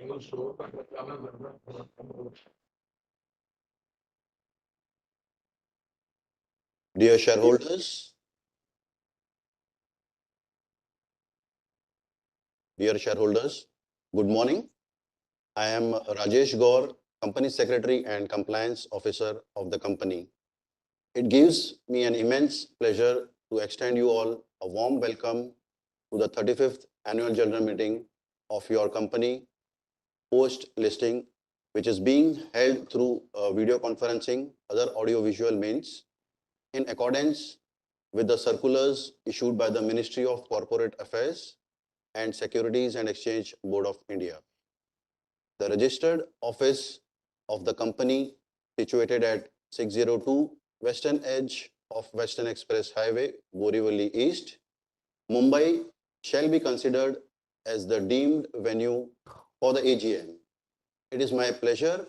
Dear shareholders, good morning. I am Rajesh Gaur, Company Secretary and Compliance Officer of the company. It gives me an immense pleasure to extend you all a warm welcome to the 35th Annual General Meeting of your company post-listing, which is being held through video conferencing, other audio-visual means, in accordance with the circulars issued by the Ministry of Corporate Affairs and Securities and Exchange Board of India. The registered office of the company, situated at 602 Western Edge of Western Express Highway, Borivali East, Mumbai, shall be considered as the deemed venue for the AGM. It is my pleasure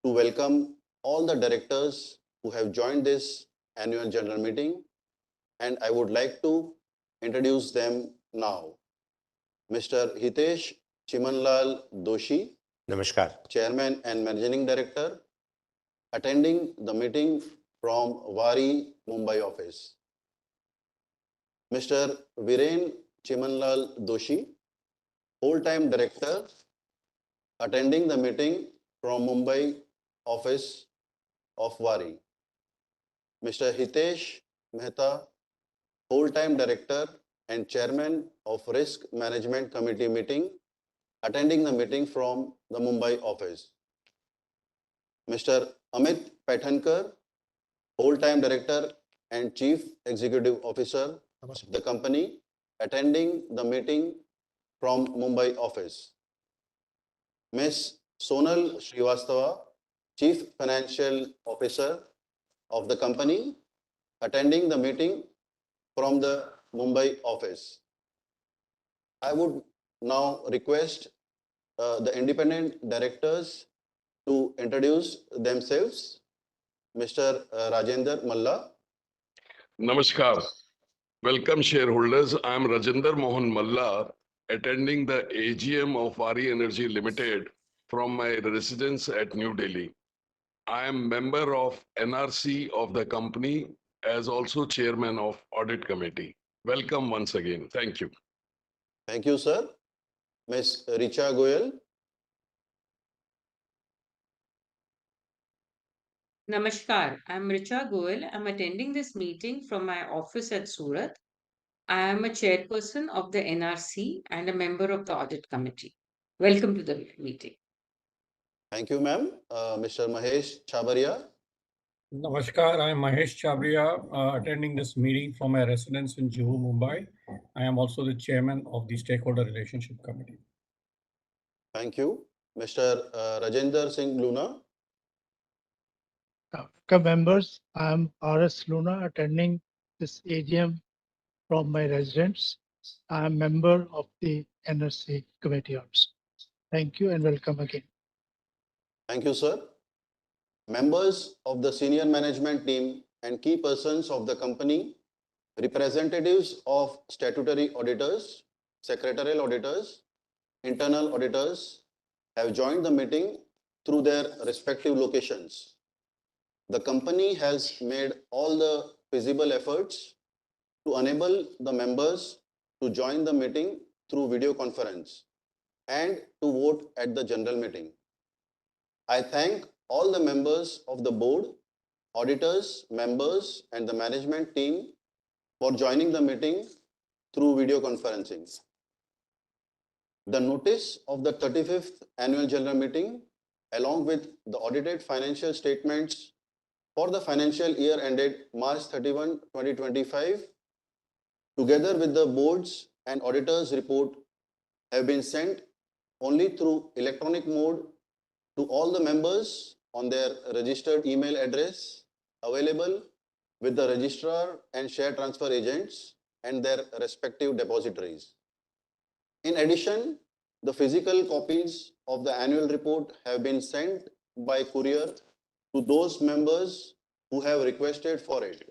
to welcome all the directors who have joined this annual general meeting, and I would like to introduce them now. Mr. Hitesh Chimanlal Doshi, Namaskar. Chairman and Managing Director, attending the meeting from Waaree, Mumbai office. Mr. Viren Chimanlal Doshi, Full-time Director, attending the meeting from Mumbai office of Waaree. Mr. Hitesh Mehta, Full-time Director and Chairman of Risk Management Committee meeting, attending the meeting from the Mumbai office. Mr. Amit Paithankar, Full-time Director and Chief Executive Officer of the company, attending the meeting from Mumbai office. Ms. Sonal Srivastava, Chief Financial Officer of the company, attending the meeting from the Mumbai office. I would now request the independent directors to introduce themselves. Mr. Rajendra Malla. Namaskar. Welcome shareholders. I am Rajendra Mohan Malla, attending the AGM of Waaree Energy Limited from my residence at New Delhi. I am member of NRC of the company as also chairman of Audit Committee. Welcome once again. Thank you. Thank you, sir. Ms. Richa Goyal. Namaskar, I'm Richa Goel. I'm attending this meeting from my office at Surat. I am a chairperson of the NRC and a member of the Audit Committee. Welcome to the meeting. Thank you, ma'am. Mr. Mahesh Chabaria. Namaskar, I am Mahesh Chabria, attending this meeting from my residence in Juhu, Mumbai. I am also the chairman of the Stakeholder Relationship Committee. Thank you. Mr. Rajendra Singh Luna. Welcome members, I am R.S. Luna, attending this AGM from my residence. I am member of the NRC committee also. Thank you and welcome again. Thank you, sir. Members of the senior management team and key persons of the company, representatives of statutory auditors, secretarial auditors, internal auditors have joined the meeting through their respective locations. The company has made all the feasible efforts to enable the members to join the meeting through video conference and to vote at the general meeting. I thank all the members of the board, auditors, members, and the management team for joining the meeting through video conferencing. The notice of the 35th Annual General Meeting, along with the audited financial statements for the financial year ended March 31, 2025, together with the board's and auditors' report, have been sent only through electronic mode to all the members on their registered email address available with the registrar and share transfer agents and their respective depositories. In addition, the physical copies of the annual report have been sent by courier to those members who have requested for it.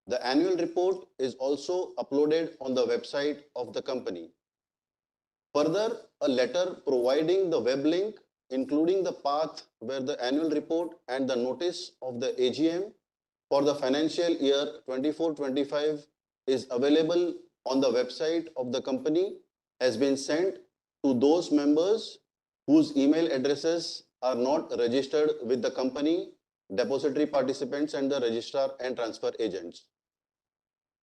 The annual report is also uploaded on the website of the company. Further, a letter providing the web link, including the path where the annual report and the notice of the AGM for the financial year 24-25 is available on the website of the company, has been sent to those members whose email addresses are not registered with the company, depository participants, and the registrar and transfer agents.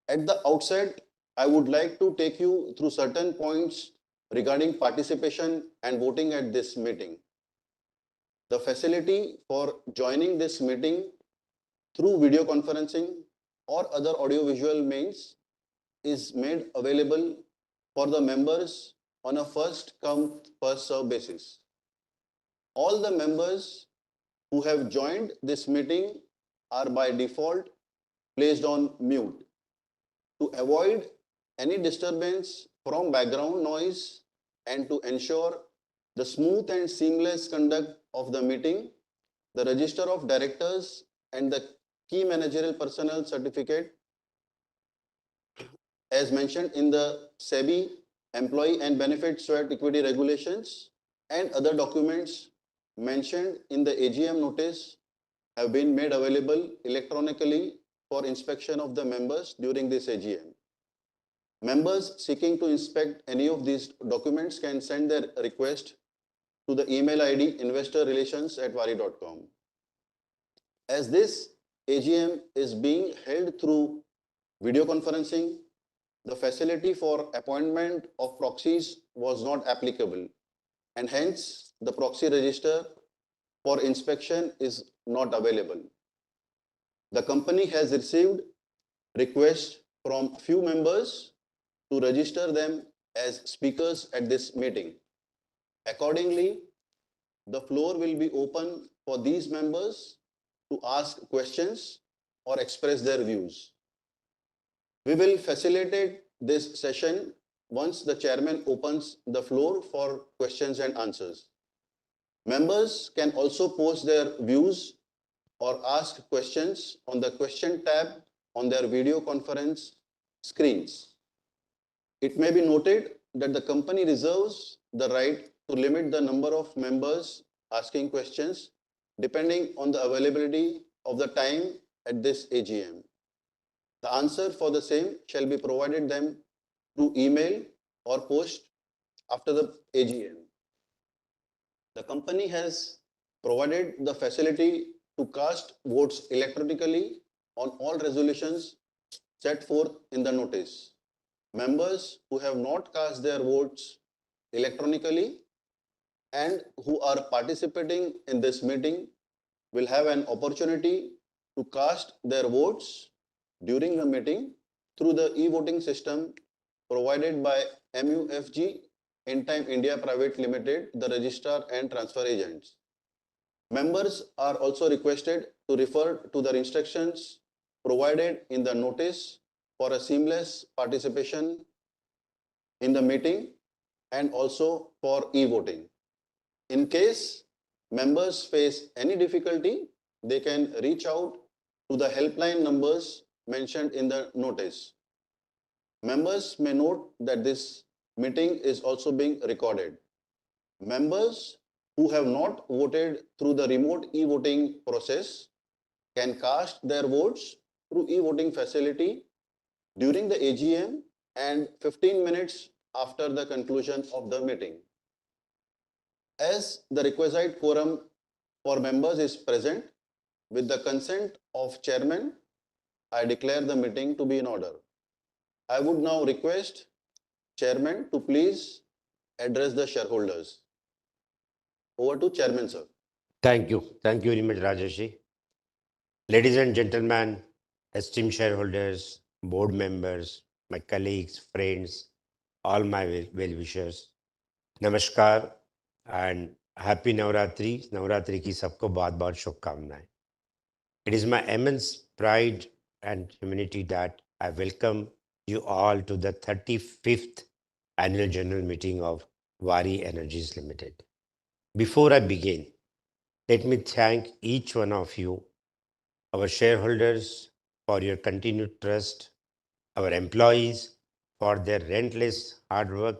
At the outset, I would like to take you through certain points regarding participation and voting at this meeting. The facility for joining this meeting through video conferencing or other audiovisual means is made available for the members on a first come, first serve basis. All the members who have joined this meeting are by default placed on mute. To avoid any disturbance from background noise and to ensure the smooth and seamless conduct of the meeting, the Register of Directors and the Key Managerial Personnel Certificate, as mentioned in the SEBI Employee and Benefit Sweat Equity Regulations, and other documents mentioned in the AGM notice have been made available electronically for inspection of the members during this AGM. Members seeking to inspect any of these documents can send their request to the email ID investorrelations@waaree.com. As this AGM is being held through video conferencing, the facility for appointment of proxies was not applicable, and hence the proxy register for inspection is not available. The company has received requests from few members to register them as speakers at this meeting. Accordingly, the floor will be open for these members to ask questions or express their views. We will facilitate this session once the chairman opens the floor for questions and answers. Members can also post their views or ask questions on the question tab on their video conference screens. It may be noted that the company reserves the right to limit the number of members asking questions depending on the availability of the time at this AGM. The answer for the same shall be provided them through email or post after the AGM. The company has provided the facility to cast votes electronically on all resolutions set forth in the notice. Members who have not cast their votes electronically and who are participating in this meeting will have an opportunity to cast their votes during the meeting through the e-voting system provided by MUFG In-Time India Private Limited, the registrar and transfer agents. Members are also requested to refer to the instructions provided in the notice for a seamless participation in the meeting and also for e-voting. In case members face any difficulty, they can reach out to the helpline numbers mentioned in the notice. Members may note that this meeting is also being recorded. Members who have not voted through the remote e-voting process can cast their votes through e-voting facility during the AGM and 15 minutes after the conclusion of the meeting. As the requisite quorum for members is present, with the consent of chairman, I declare the meeting to be in order. I would now request chairman to please address the shareholders. Over to chairman, sir. Thank you. Thank you very much, Rajesh. Ladies and gentlemen, esteemed shareholders, board members, my colleagues, friends, all my well-wishers, Namaskar and Happy Navratri. Navratri ki sabko baat shubhkamnaएं. It is my immense pride and humility that I welcome you all to the 35th Annual General Meeting of Waaree Energies Limited. Before I begin, let me thank each one of you, our shareholders, for your continued trust, our employees for their relentless hard work,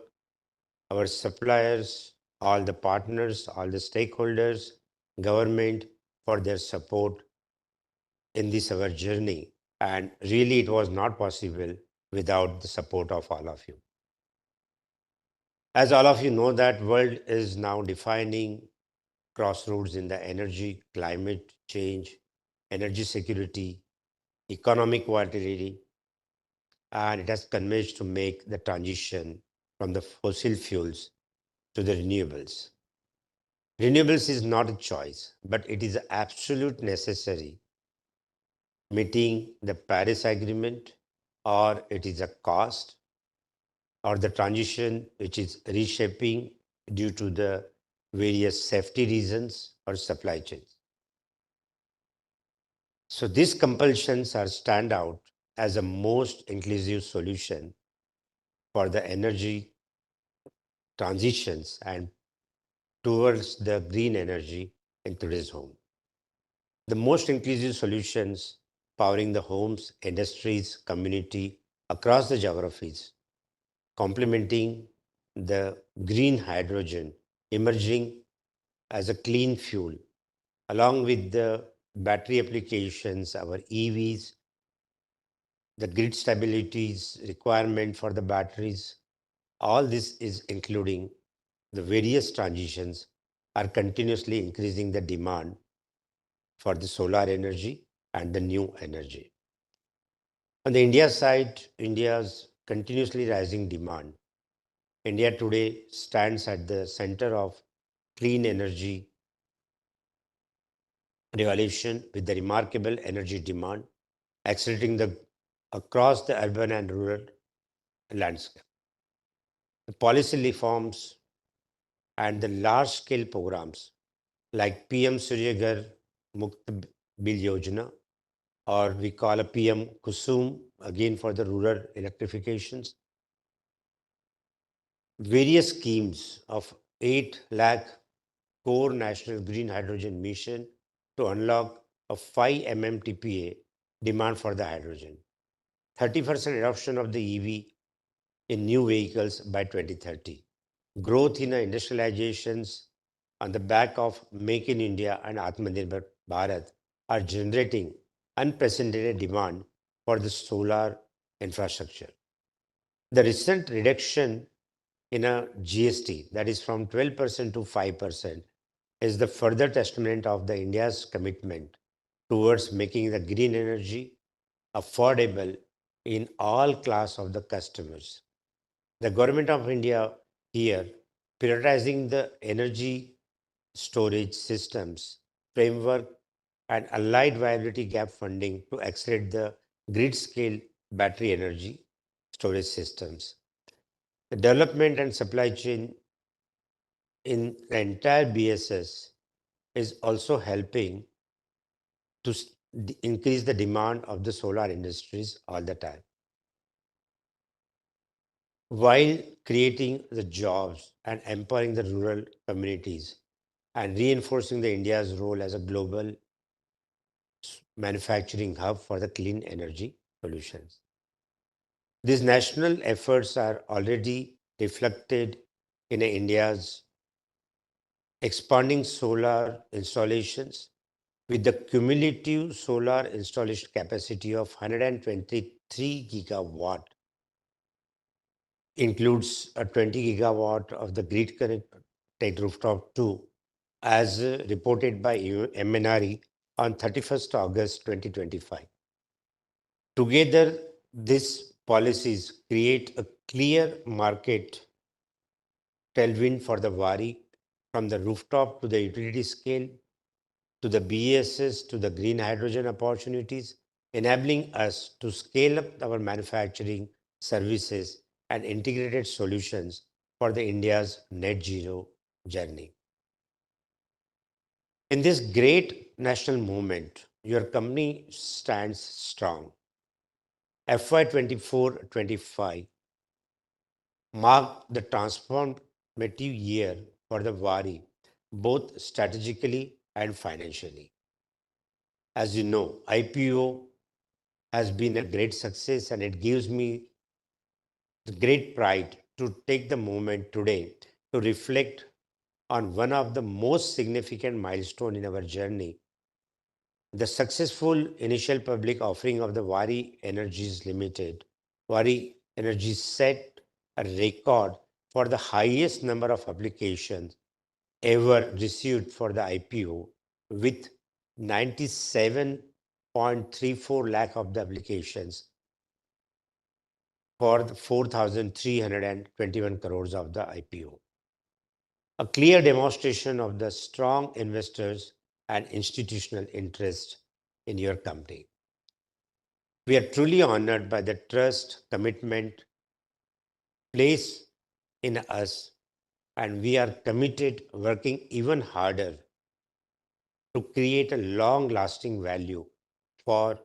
our suppliers, all the partners, all the stakeholders, government for their support in this our journey. And really, it was not possible without the support of all of you. As all of you know, that world is now defining crossroads in the energy, climate change, energy security, economic volatility, and it has converged to make the transition from the fossil fuels to the renewables. Renewables is not a choice, but it is absolute necessary, meeting the Paris Agreement, or it is a cost, or the transition which is reshaping due to the various safety reasons or supply chains. So these compulsions are stand out as a most inclusive solution for the energy transitions and towards the green energy in today's home. The most inclusive solutions powering the homes, industries, community across the geographies, complementing the green hydrogen emerging as a clean fuel, along with the battery applications, our EVs, the grid stability's requirement for the batteries. All this is including the various transitions are continuously increasing the demand for the solar energy and the new energy. On the India side, India's continuously rising demand. India today stands at the center of clean energy revolution with the remarkable energy demand accelerating across the urban and rural landscape. The policy reforms and the large-scale programs like PM Surya Ghar Muft Bil Yojana, or we call a PM Kusum, again for the rural electrifications. Various schemes of 8 lakh core national green hydrogen mission to unlock a 5 MMTPA demand for the hydrogen. 30% adoption of the EV in new vehicles by 2030. Growth in industrializations on the back of Make in India and Atmanirbhar Bharat are generating unprecedented demand for the solar infrastructure. The recent reduction in a GST, that is from 12% to 5%, is the further testament of the India's commitment towards making the green energy affordable in all class of the customers. The government of India here prioritizing the energy storage systems framework and allied viability gap funding to accelerate the grid scale battery energy storage systems. The development and supply chain in the entire BSS is also helping to increase the demand of the solar industries all the time, while creating the jobs and empowering the rural communities and reinforcing the India's role as a global manufacturing hub for the clean energy solutions. These national efforts are already reflected in India's expanding solar installations with the cumulative solar installation capacity of 123 gigawatt, includes a 20 gigawatt of the grid connected rooftop 2, as reported by MNRE on 31st August 2025. Together, these policies create a clear market tailwind for the Waaree, from the rooftop to the utility scale, to the BESS, to the green hydrogen opportunities, enabling us to scale up our manufacturing services and integrated solutions for the India's net zero journey. In this great national movement, your company stands strong. FY 24-25 marked the transformative year for the Waaree, both strategically and financially. As you know, IPO has been a great success, and it gives me the great pride to take the moment today to reflect on one of the most significant milestones in our journey, the successful initial public offering of the Waaree Energies Limited. Waaree Energies set a record for the highest number of applications ever received for the IPO, with 97.34 lakh of the applications for the 4,321 crores of the IPO. A clear demonstration of the strong investors and institutional interest in your company. We are truly honored by the trust, commitment placed in us, and we are committed working even harder to create a long-lasting value for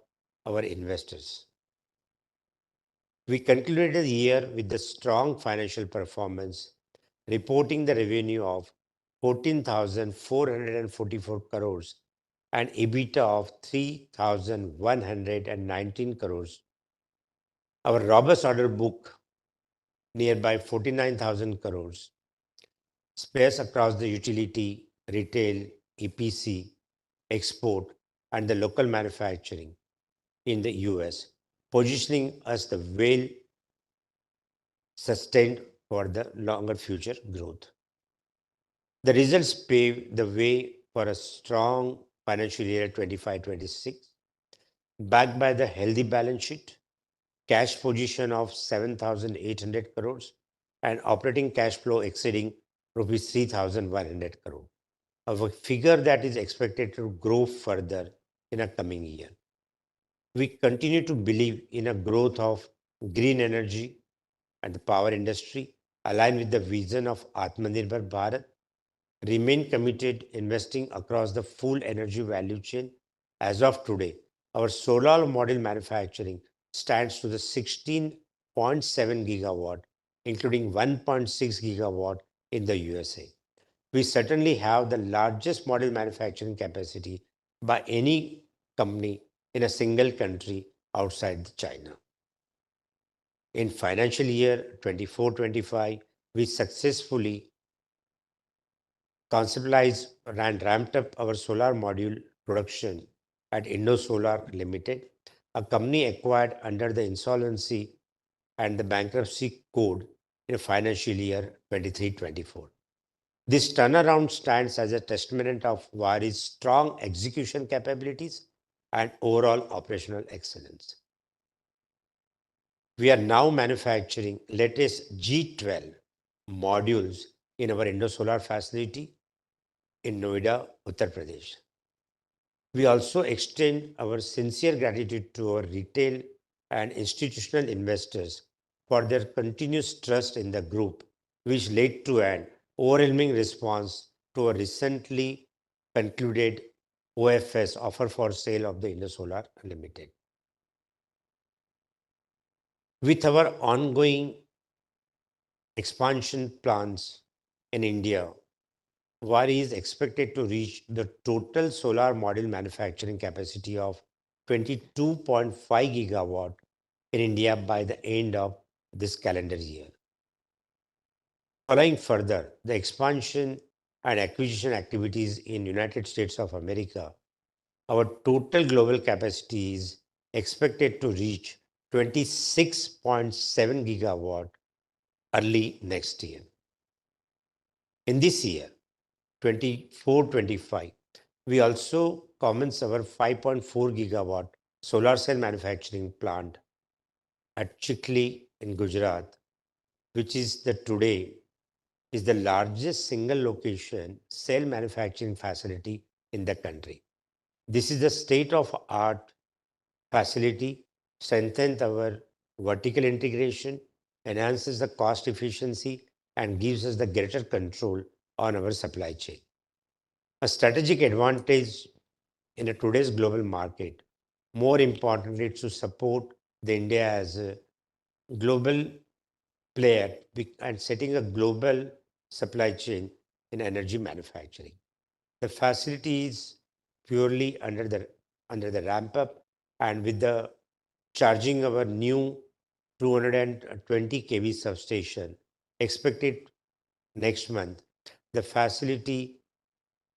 our investors. We concluded the year with the strong financial performance, reporting the revenue of 14,444 crores and EBITDA of 3,119 crores. Our robust order book, nearby 49,000 crores, spares across the utility, retail, EPC, export, and the local manufacturing in the US, positioning us the well sustained for the longer future growth. The results pave the way for a strong financial year 25-26, backed by the healthy balance sheet, cash position of 7,800 crores, and operating cash flow exceeding rupees 3,100 crore, a figure that is expected to grow further in a coming year. We continue to believe in a growth of green energy and the power industry, aligned with the vision of Atmanirbhar Bharat, remain committed investing across the full energy value chain. As of today, our solar module manufacturing stands to the 16.7 gigawatt, including 1.6 gigawatt in the USA. We certainly have the largest module manufacturing capacity by any company in a single country outside China. In financial year 24-25, we successfully conceptualized and ramped up our solar module production at Solar Limited, a company acquired under the insolvency and the bankruptcy code in financial year 23-24. This turnaround stands as a testament of Waaree's strong execution capabilities and overall operational excellence. We are now manufacturing latest G12 modules in our Solar facility in Noida, Uttar Pradesh. We also extend our sincere gratitude to our retail and institutional investors for their continuous trust in the group, which led to an overwhelming response to a recently concluded OFS, offer for sale of the Solar Limited. With our ongoing expansion plans in India, Waaree is expected to reach the total solar module manufacturing capacity of 22.5 gigawatt in India by the end of this calendar year. Following further, the expansion and acquisition activities in United States of America, our total global capacity is expected to reach 26.7 gigawatt early next year. In this year, 24-25, we also commence our 5.4 gigawatt solar cell manufacturing plant at Chikli in Gujarat, which is today the largest single location cell manufacturing facility in the country. This is the state-of-art facility, strengthens our vertical integration, enhances the cost efficiency, and gives us the greater control on our supply chain. A strategic advantage in today's global market. More importantly, to support India as a global player and setting a global supply chain in energy manufacturing. The facility is purely under the ramp up, and with the charging our new 220 kV substation, expected next month, the facility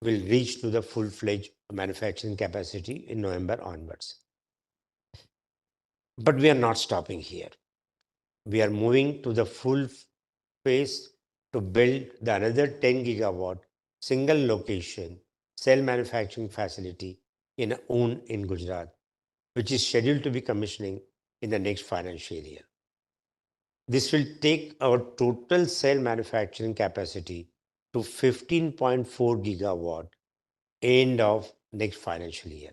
will reach to the full-fledged manufacturing capacity in November onwards. But we are not stopping here. We are moving to the full phase to build the another 10 gigawatt single location cell manufacturing facility in Oon in Gujarat, which is scheduled to be commissioning in the next financial year. This will take our total cell manufacturing capacity to 15.4 gigawatt end of next financial year.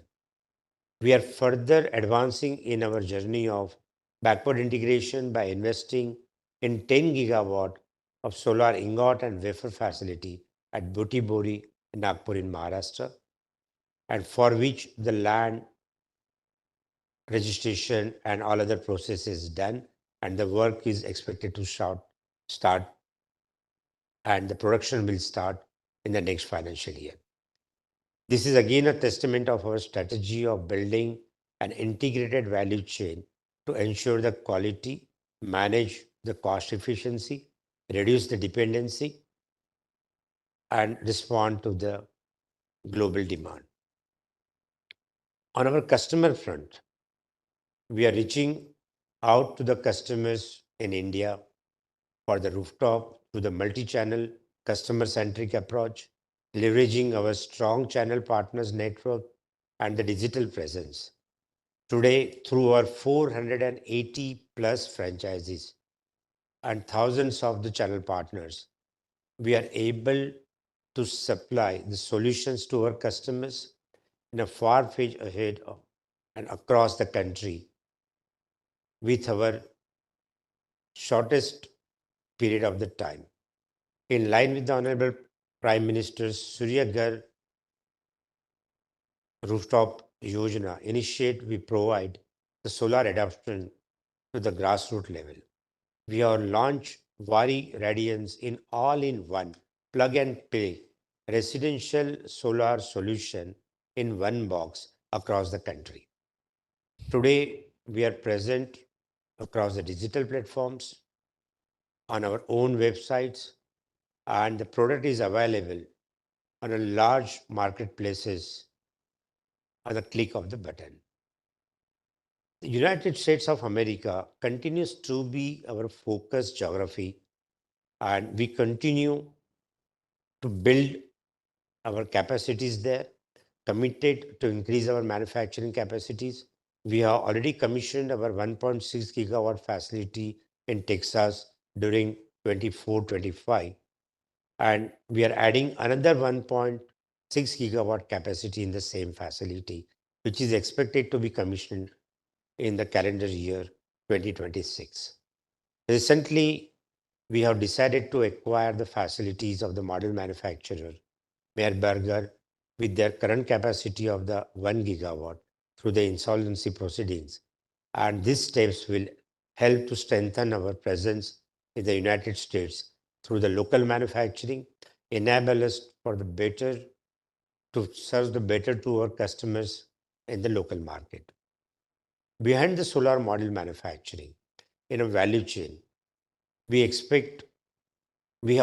We are further advancing in our journey of backward integration by investing in 10 gigawatt of solar ingot and wafer facility at Butibori, Nagpur in Maharashtra, and for which the land registration and all other processes done, and the work is expected to start and the production will start in the next financial year. This is again a testament of our strategy of building an integrated value chain to ensure the quality, manage the cost efficiency, reduce the dependency, and respond to the global demand. On our customer front, we are reaching out to the customers in India for the rooftop to the multi-channel customer-centric approach, leveraging our strong channel partners network and the digital presence. Today, through our 480 plus franchises and thousands of the channel partners, we are able to supply the solutions to our customers in a far fetch ahead of and across the country with our shortest period of the time. In line with the Honorable Prime Minister's Surya Ghar Rooftop Yojana initiate, we provide the solar adoption to the grassroots level. We have launched Waaree Radiance in all-in-one plug and play residential solar solution in one box across the country. Today, we are present across the digital platforms, on our own websites, and the product is available on a large marketplaces at the click of the button. The United States of America continues to be our focus geography, and we continue to build our capacities there, committed to increase our manufacturing capacities. We have already commissioned our 1.6 gigawatt facility in Texas during 24-25, and we are adding another 1.6 gigawatt capacity in the same facility, which is expected to be commissioned in the calendar year 2026. Recently, we have decided to acquire the facilities of the model manufacturer, Meyer with their current capacity of the 1 gigawatt through the insolvency proceedings. And these steps will help to strengthen our presence in the United States through the local manufacturing, enable us for the better to serve the better to our customers in the local market. Behind the solar model manufacturing in a value chain, we have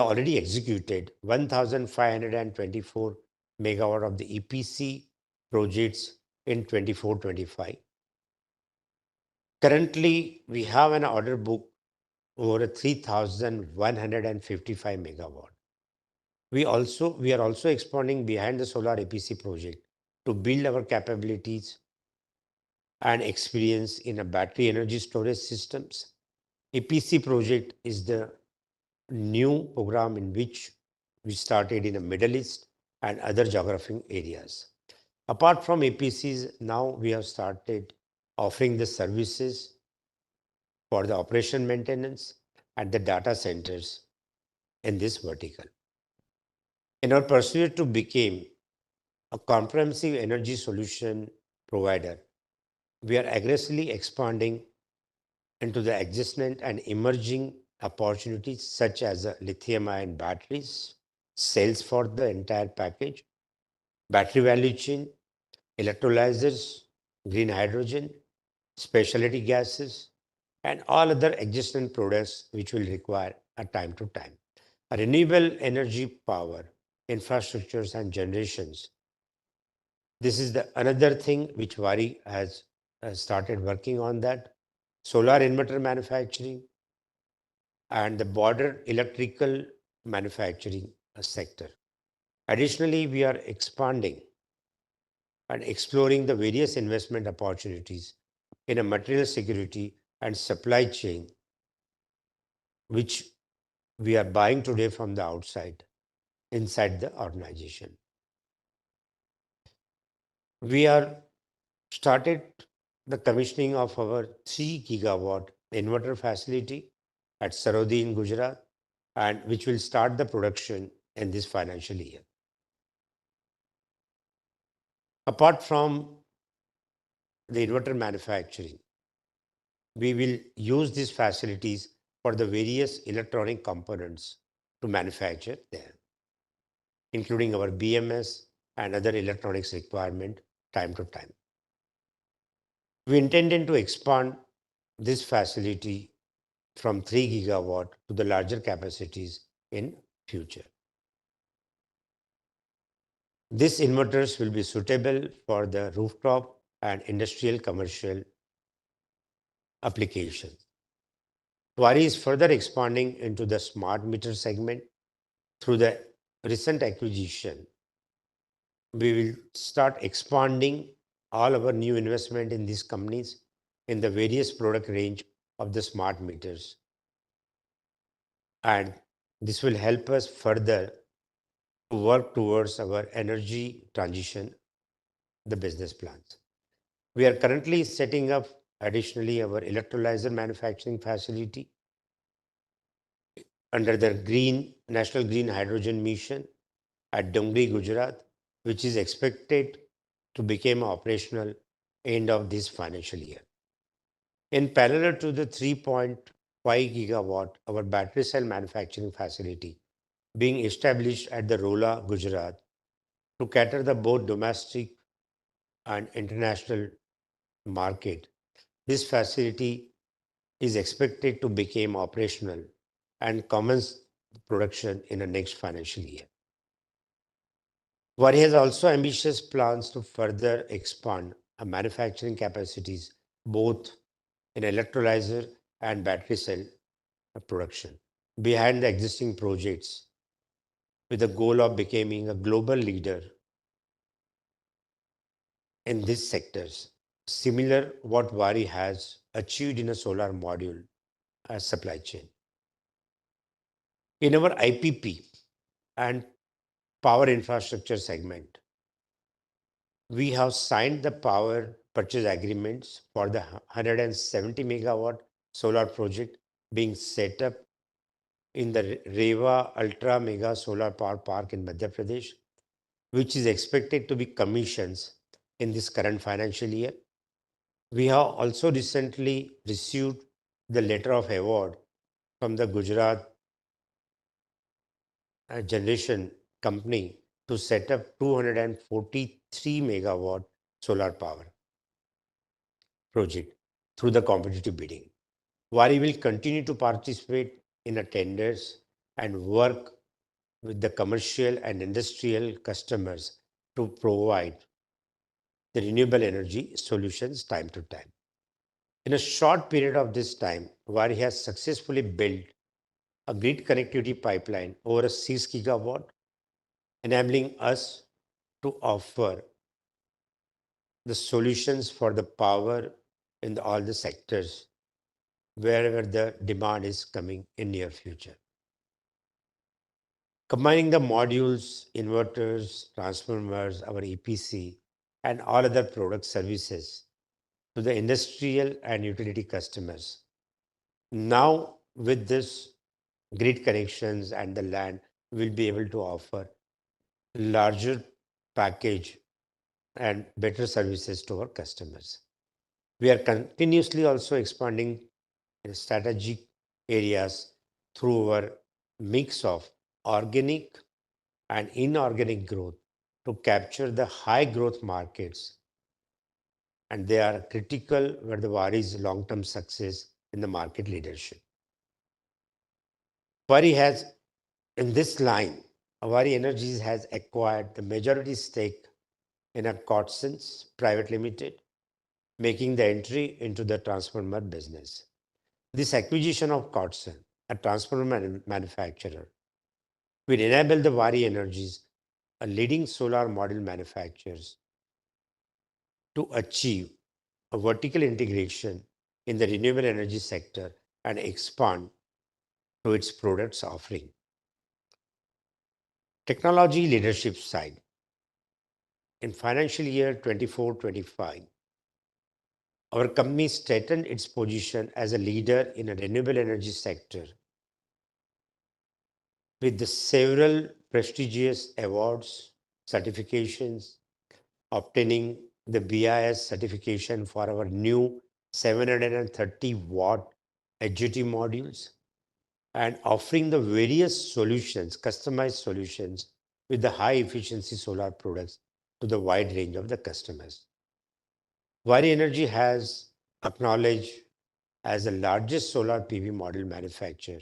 already executed 1,524 megawatt of the EPC projects in 24-25. Currently, we have an order book over 3,155 megawatt. We are also expanding behind the solar EPC project to build our capabilities and experience in a battery energy storage systems. EPC project is the new program in which we started in the Middle East and other geographic areas. Apart from EPCs, now we have started offering the services for the operation maintenance and the data centers in this vertical. In our pursuit to become a comprehensive energy solution provider, we are aggressively expanding into the adjacent and emerging opportunities such as lithium-ion batteries, cells for the entire package, battery value chain, electrolyzers, green hydrogen, specialty gases, and all other adjacent products which will require at time to time. Renewable energy power, infrastructures and generations. This is the another thing which Waaree has started working on that. Solar inverter manufacturing and the border electrical manufacturing sector. Additionally, we are expanding and exploring the various investment opportunities in a material security and supply chain, which we are buying today from the outside, inside the organization. We are started the commissioning of our 3 gigawatt inverter facility at Sarodi in Gujarat, and which will start the production in this financial year. Apart from the inverter manufacturing, we will use these facilities for the various electronic components to manufacture there, including our BMS and other electronics requirement time to time. We intended to expand this facility from 3 gigawatt to the larger capacities in future. These inverters will be suitable for the rooftop and industrial commercial applications. Waaree is further expanding into the smart meter segment through the recent acquisition. We will start expanding all our new investment in these companies in the various product range of the smart meters. And this will help us further to work towards our energy transition, the business plans. We are currently setting up additionally our electrolyzer manufacturing facility under the National Green Hydrogen Mission at Dongri, Gujarat, which is expected to become operational end of this financial year. In parallel to the 3.5 gigawatt, our battery cell manufacturing facility being established at the Rola, Gujarat, to cater the both domestic and international market. This facility is expected to become operational and commence production in the next financial year. Waaree has also ambitious plans to further expand our manufacturing capacities both in electrolyzer and battery cell production behind the existing projects with the goal of becoming a global leader in these sectors, similar what Waaree has achieved in a solar module supply chain. In our IPP and power infrastructure segment, we have signed the power purchase agreements for the 170 megawatt solar project being set up in the Rewa Ultra Mega Solar Power Park in Madhya Pradesh, which is expected to be commissioned in this current financial year. We have also recently received the letter of award from the Gujarat Generation Company to set up 243 megawatt solar power project through the competitive bidding. Waaree will continue to participate in the tenders and work with the commercial and industrial customers to provide the renewable energy solutions time to time. In a short period of this time, Waaree has successfully built a grid connectivity pipeline over a 6 gigawatt, enabling us to offer the solutions for the power in all the sectors wherever the demand is coming in near future. Combining the modules, inverters, transformers, our EPC, and all other product services to the industrial and utility customers. Now, with this grid connections and the land, we'll be able to offer larger package and better services to our customers. We are continuously also expanding in strategic areas through our mix of organic and inorganic growth to capture the high growth markets, and they are critical where the Waaree's long-term success in the market leadership. Waaree has, in this line, Waaree Energies has acquired the majority stake in a Cotsons Private Limited, making the entry into the transformer business. This acquisition of Cotson, a transformer manufacturer, will enable the Waaree Energies, a leading solar module manufacturers, to achieve a vertical integration in the renewable energy sector and expand to its products offering. Technology leadership side. In financial year 24-25, our company strengthened its position as a leader in a renewable energy sector with the several prestigious awards, certifications, obtaining the BIS certification for our new 730-watt HGT modules, and offering the various solutions, customized solutions with the high efficiency solar products to the wide range of the customers. Waaree Energy has acknowledged as the largest solar PV module manufacturer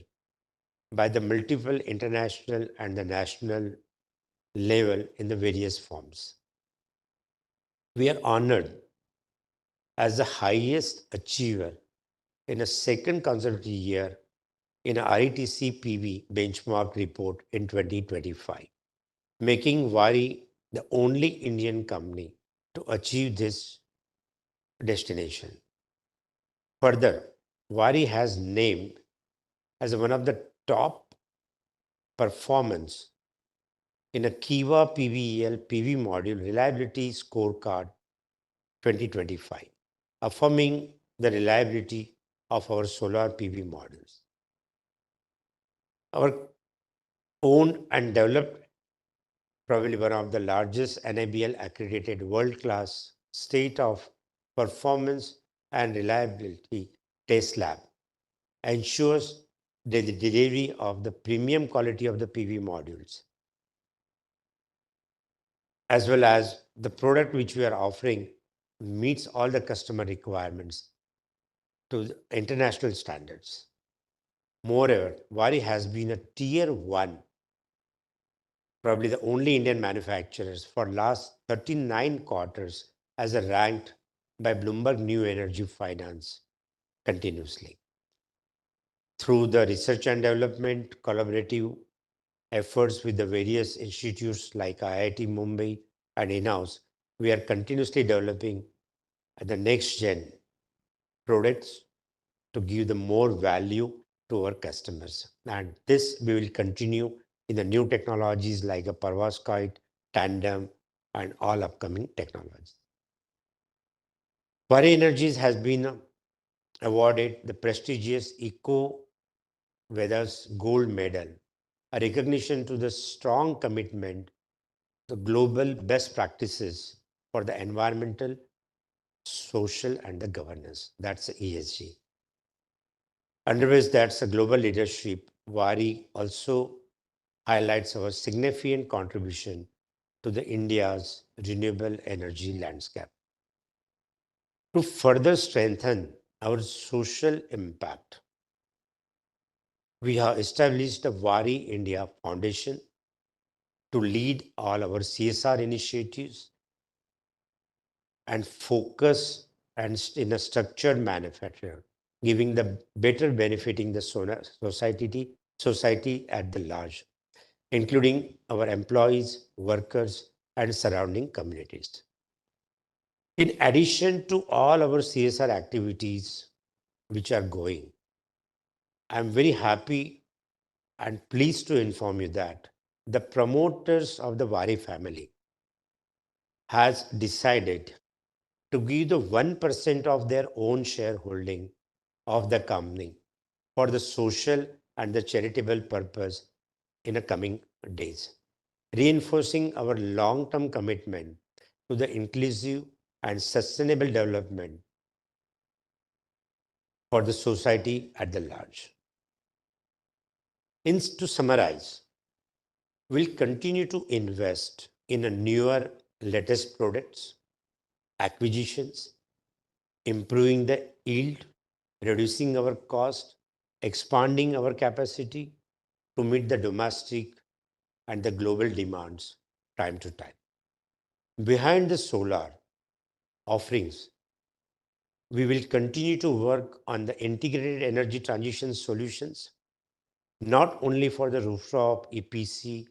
by the multiple international and the national level in the various forms. We are honored as the highest achiever in a second consecutive year in a RETC PV benchmark report in 2025, making Waaree the only Indian company to achieve this destination. Further, Waaree has named as one of the top performance in a Kiva PVEL PV module reliability scorecard 2025, affirming the reliability of our solar PV models. Our owned and developed, probably one of the largest NABL accredited world-class state of performance and reliability test lab, ensures the delivery of the premium quality of the PV modules, as well as the product which we are offering meets all the customer requirements to the international standards. Moreover, Waaree has been a tier 1, probably the only Indian manufacturers for last 39 quarters as a ranked by Bloomberg New Energy Finance continuously. Through the research and development collaborative efforts with the various institutes like IIT Mumbai and in-house, we are continuously developing the next gen products to give the more value to our customers. And this we will continue in the new technologies like a perovskite, tandem, and all upcoming technologies. Waaree Energies has been awarded the prestigious Eco Vedas Gold Medal, a recognition to the strong commitment to global best practices for the environmental, social, and the governance. That's ESG. Underways, that's a global leadership. Waaree also highlights our significant contribution to the India's renewable energy landscape. To further strengthen our social impact, we have established the Waaree India Foundation to lead all our CSR initiatives and focus and in a structured manufacture, giving the better benefiting the society at the large, including our employees, workers, and surrounding communities. In addition to all our CSR activities which are going, I'm very happy and pleased to inform you that the promoters of the Waaree family has decided to give the 1% of their own shareholding of the company for the social and the charitable purpose in the coming days, reinforcing our long-term commitment to the inclusive and sustainable development for the society at the large. To summarize, we'll continue to invest in a newer, latest products, acquisitions, improving the yield, reducing our cost, expanding our capacity, to meet the domestic and the global demands time to time. Behind the solar offerings, we will continue to work on the integrated energy transition solutions, not only for the rooftop, EPC,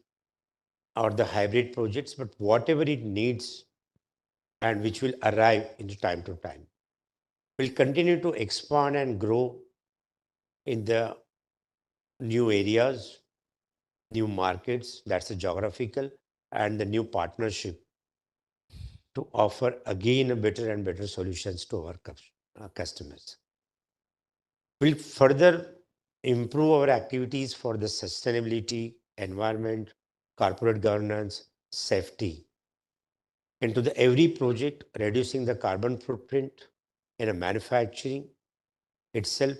or the hybrid projects, but whatever it needs and which will arrive in time to time. We'll continue to expand and grow in the new areas, new markets, that's the geographical, and the new partnership to offer again a better and better solutions to our customers. We'll further improve our activities for the sustainability, environment, corporate governance, safety, into the every project, reducing the carbon footprint in a manufacturing itself,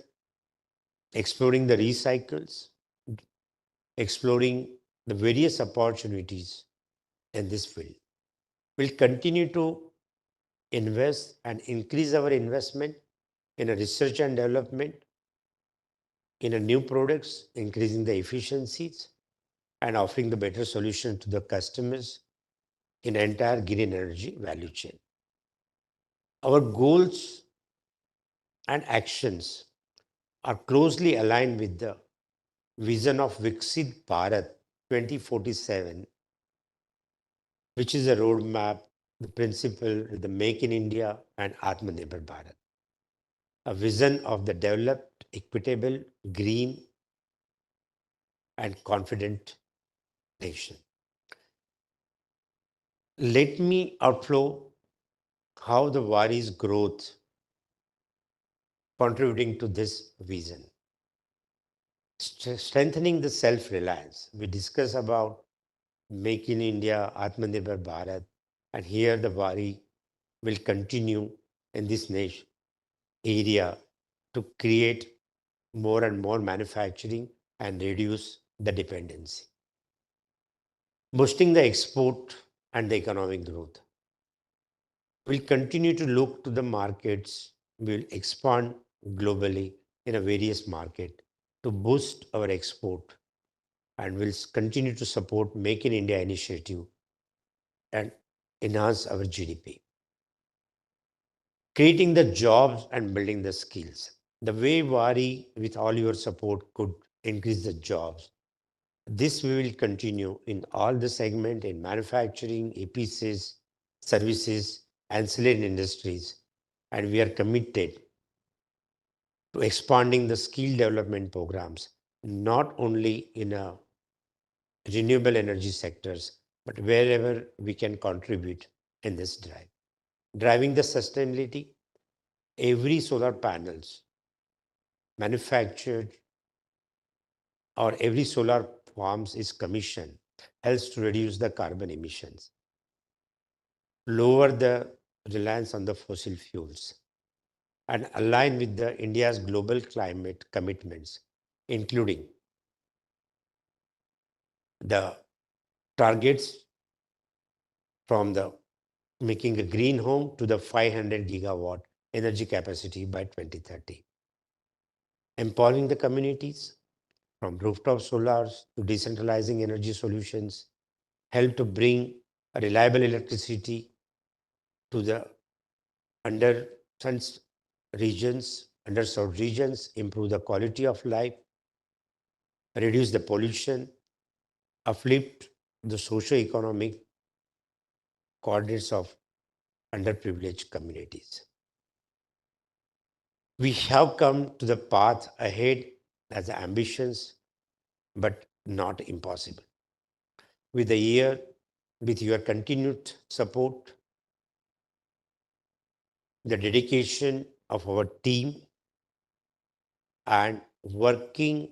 exploring the recycles, exploring the various opportunities in this field. We'll continue to invest and increase our investment in a research and development, in a new products, increasing the efficiencies and offering the better solution to the customers in entire green energy value chain. Our goals and actions are closely aligned with the vision of Viksit Bharat 2047, which is a roadmap, the principle, the Make in India and Atmanirbhar Bharat, a vision of the developed, equitable, green, and confident nation. Let me outflow how the Waaree's growth contributing to this vision. Strengthening the self-reliance. We discuss about Make in India, Atmanirbhar Bharat, and here the Waaree will continue in this niche area to create more and more manufacturing and reduce the dependency. Boosting the export and the economic growth. We'll continue to look to the markets. We'll expand globally in a various market to boost our export, and will continue to support Make in India initiative and enhance our GDP. Creating the jobs and building the skills. The way Waaree, with all your support, could increase the jobs. This we will continue in all the segment in manufacturing, EPCs, services, ancillary industries, and we are committed to expanding the skill development programs, not only in a renewable energy sectors, but wherever we can contribute in this drive. Driving the sustainability, every solar panels manufactured or every solar farms is commissioned helps to reduce the carbon emissions, lower the reliance on the fossil fuels, and align with the India's global climate commitments, including the targets from the making a green home to the 500 gigawatt energy capacity by 2030. Empowering the communities from rooftop solars to decentralizing energy solutions help to bring a reliable electricity to the underserved regions, improve the quality of life, reduce the pollution, uplift the socio-economic coordinates of underprivileged communities. We have come to the path ahead as ambitions, but not impossible. With your continued support, the dedication of our team, and working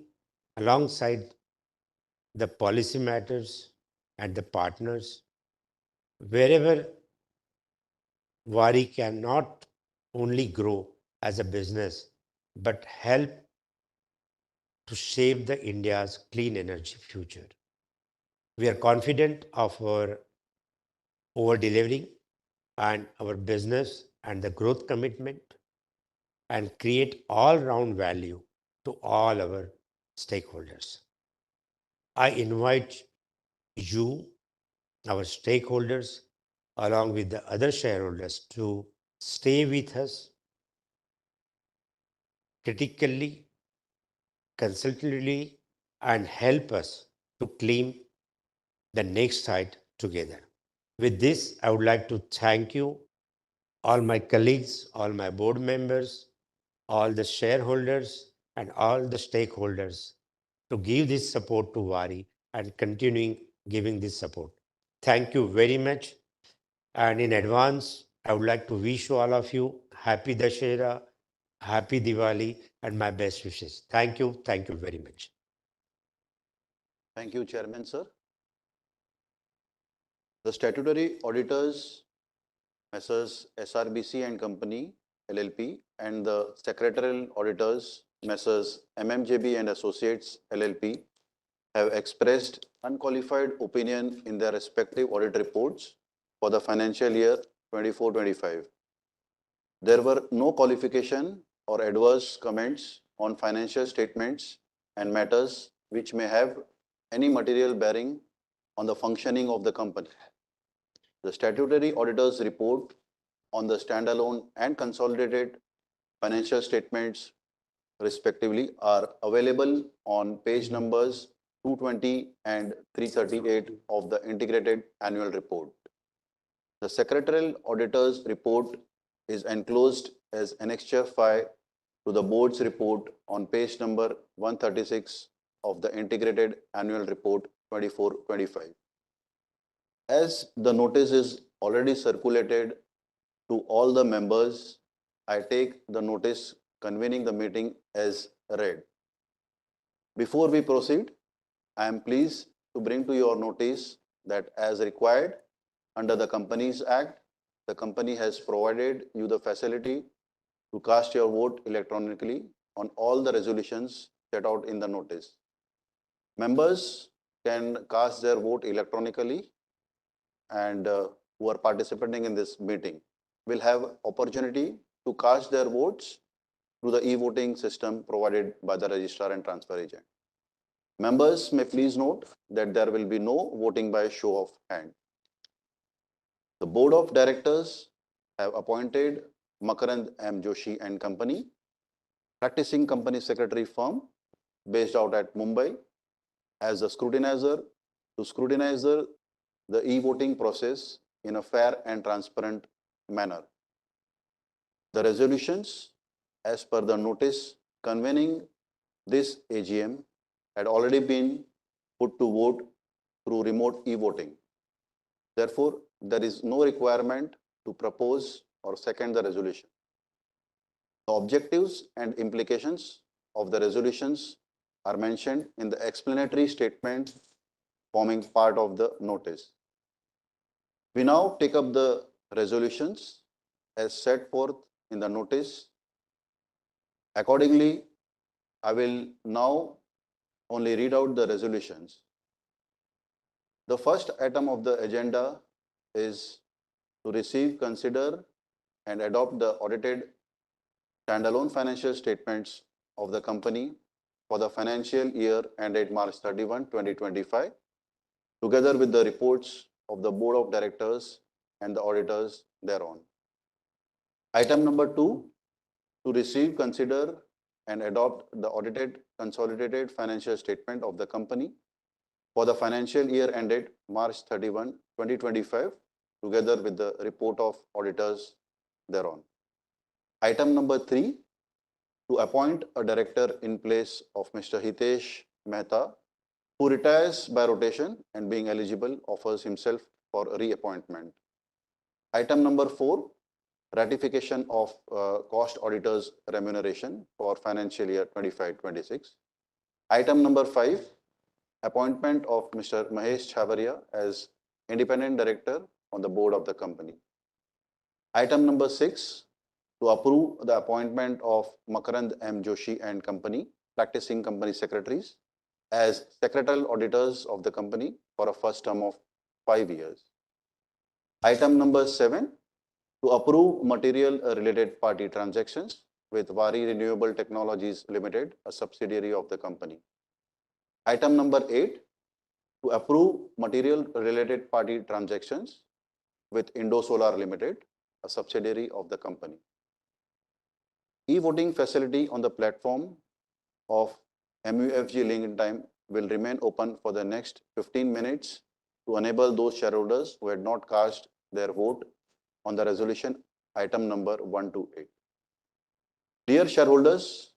alongside the policy matters and the partners, wherever Waaree cannot only grow as a business, but help to shape the India's clean energy future. We are confident of our over-delivering and our business and the growth commitment, and create all-round value to all our stakeholders. I invite you, our stakeholders, along with the other shareholders to stay with us critically, consultatively, and help us to claim the next side together. With this, I would like to thank you, all my colleagues, all my board members, all the shareholders, and all the stakeholders to give this support to Waaree and continuing giving this support. Thank you very much. And in advance, I would like to wish all of you happy Dashera, happy Diwali, and my best wishes. Thank you. Thank you very much. Thank you, Chairman, sir. The statutory auditors, Messrs. SRBC and Company, LLP, and the secretarial auditors, Messrs. MMJB and Associates, LLP, have expressed unqualified opinion in their respective audit reports for the financial year 24-25. There were no qualification or adverse comments on financial statements and matters which may have any material bearing on the functioning of the company. The statutory auditor's report on the standalone and consolidated financial statements respectively are available on page numbers 220 and 338 of the integrated annual report. The secretarial auditor's report is enclosed as annexure 5 to the board's report on page number 136 of the integrated annual report 24-25. As the notice is already circulated to all the members, I take the notice convening the meeting as read. Before we proceed, I am pleased to bring to your notice that as required under the Companies Act, the company has provided you the facility to cast your vote electronically on all the resolutions set out in the notice. Members can cast their vote electronically and who are participating in this meeting will have opportunity to cast their votes through the e-voting system provided by the registrar and transfer agent. Members may please note that there will be no voting by show of hand. The Board of Directors have appointed Makarand M. Joshi and Company, practicing company secretary firm based out at Mumbai, as a scrutinizer to scrutinize the e-voting process in a fair and transparent manner. The resolutions, as per the notice convening this AGM, had already been put to vote through remote e-voting. Therefore, there is no requirement to propose or second the resolution. The objectives and implications of the resolutions are mentioned in the explanatory statement forming part of the notice. We now take up the resolutions as set forth in the notice. Accordingly, I will now only read out the resolutions. The first item of the agenda is to receive, consider, and adopt the audited standalone financial statements of the company for the financial year ended March 31, 2025, together with the reports of the Board of Directors and the auditors thereon. Item number 2, to receive, consider, and adopt the audited consolidated financial statement of the company for the financial year ended March 31, 2025, together with the report of auditors thereon. Item number 3, to appoint a director in place of Mr. Hitesh Mehta, who retires by rotation and being eligible offers himself for reappointment. Item number 4, ratification of cost auditors remuneration for financial year 25-26. Item number 5, appointment of Mr. Mahesh Chavaria as independent director on the board of the company. Item number 6, to approve the appointment of Makarand M. Joshi and Company, practicing company secretaries, as secretarial auditors of the company for a first term of 5 years. Item number 7, to approve material related party transactions with Waaree Renewable Technologies Limited, a subsidiary of the company. Item number 8, to approve material related party transactions with Indo Solar Limited, a subsidiary of the company. E-voting facility on the platform of MUFG Link in Time will remain open for the next 15 minutes to enable those shareholders who had not cast their vote on the resolution item number 1 to 8. Dear shareholders,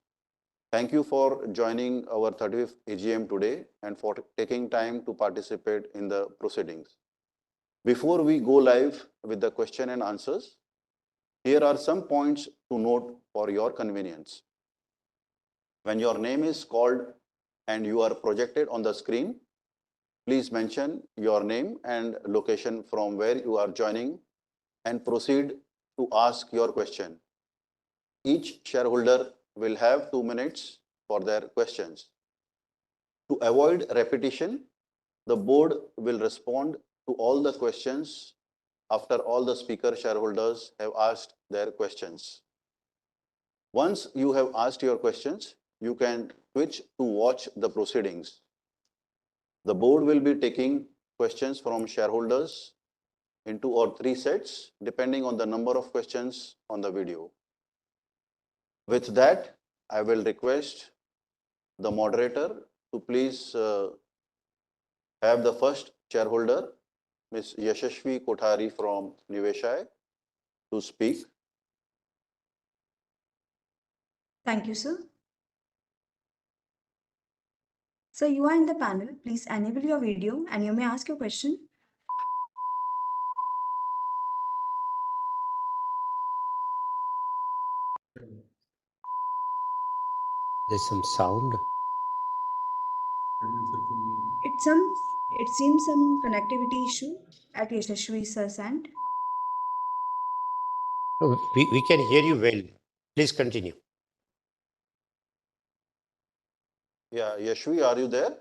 thank you for joining our 35th AGM today and for taking time to participate in the proceedings. Before we go live with the question and answers, here are some points to note for your convenience. When your name is called and you are projected on the screen, please mention your name and location from where you are joining and proceed to ask your question. Each shareholder will have 2 minutes for their questions. To avoid repetition, the board will respond to all the questions after all the speaker shareholders have asked their questions. Once you have asked your questions, you can switch to watch the proceedings. The board will be taking questions from shareholders in 2 or 3 sets, depending on the number of questions on the video. With that, I will request the moderator to please have the first shareholder, Ms. Yashashvi Kothari from Niveshaay, to speak. Thank you, sir. So you are in the panel. Please enable your video and you may ask your question. There's some sound. It seems some connectivity issue at Yashashvi sir's end. No, we can hear you well. Please continue. Yeah, Yashvi, are you there?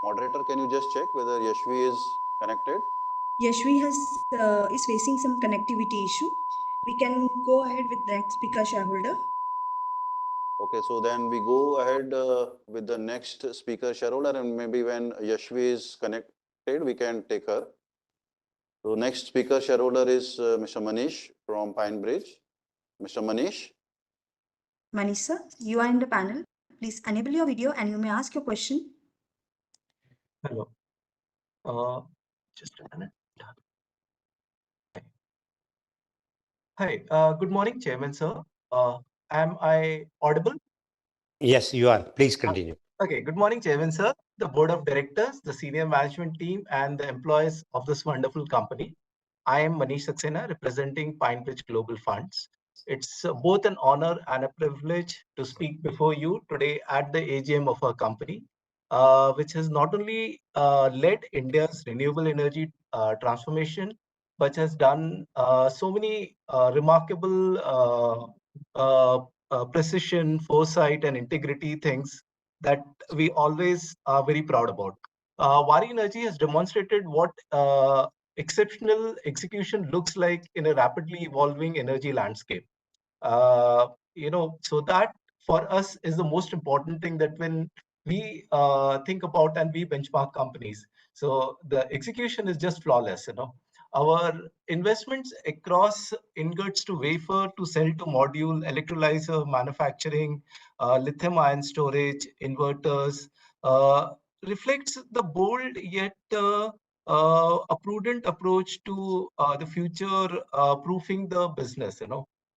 Moderator, can you just check whether Yashvi is connected? Yashvi is facing some connectivity issue. We can go ahead with the next speaker shareholder. Okay, so then we go ahead with the next speaker shareholder, and maybe when Yashvi is connected, we can take her. So next speaker shareholder is Mr. Manish from Pine Bridge. Mr. Manish. Manish sir, you are in the panel. Please enable your video and you may ask your question. Hello. Just a minute. Hi. Good morning, Chairman, sir. Am I audible? Yes, you are. Please continue. Okay. Good morning, Chairman, sir, the board of directors, the senior management team, and the employees of this wonderful company. I am Manish Saxena, representing PineBridge Global Funds. It's both an honor and a privilege to speak before you today at the AGM of our company, which has not only led India's renewable energy transformation, but has done so many remarkable precision, foresight, and integrity things that we always are very proud about. Waaree Energy has demonstrated what exceptional execution looks like in a rapidly evolving energy landscape. So that for us is the most important thing, that when we think about and we benchmark companies, so the execution is just flawless. Our investments across ingots to wafer to cell to module, electrolyzer manufacturing, lithium ion storage, inverters, reflects the bold yet a prudent approach to the future proofing the business.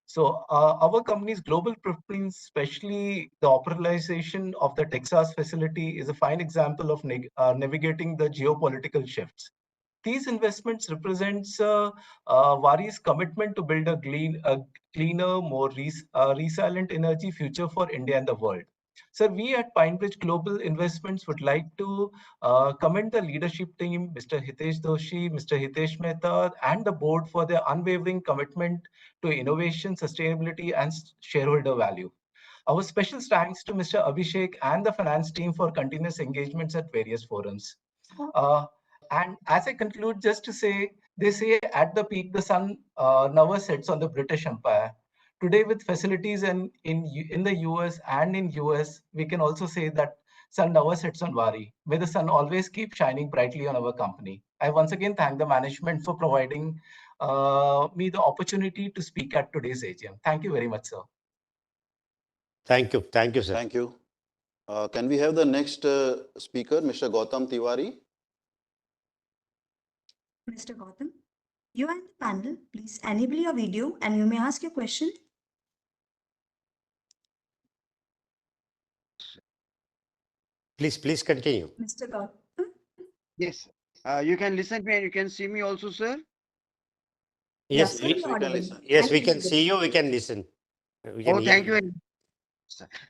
So our company's global footprint, especially the operationalization of the Texas facility, is a fine example of navigating the geopolitical shifts. These investments represents Waaree's commitment to build a cleaner, more resilient energy future for India and the world. Sir, we at PineBridge Global Investments would like to commend the leadership team, Mr. Hitesh Doshi, Mr. Hitesh Mehta, and the board for their unwavering commitment to innovation, sustainability, and shareholder value. Our special thanks to Mr. Abhishek and the finance team for continuous engagements at various forums. And as I conclude, just to say, they say at the peak, the sun never sets on the British Empire. today with facilities in the US and in US, we can also say that sun never sets on Waaree. May the sun always keep shining brightly on our company. I once again thank the management for providing me the opportunity to speak at today's AGM. Thank you very much, sir. Thank you. Thank you, sir. Thank you. Can we have the next speaker, Mr. Gautam Tiwari? Mr. Gautam, you are in the panel. Please enable your video and you may ask your question. Please continue. Mr. Gautam, Yes, you can listen me and you can see me also, sir. Yes, sir, we, you're we can audible listen. yes, and we can visible. see you. We can listen. We can Oh, hear thank you you. very much.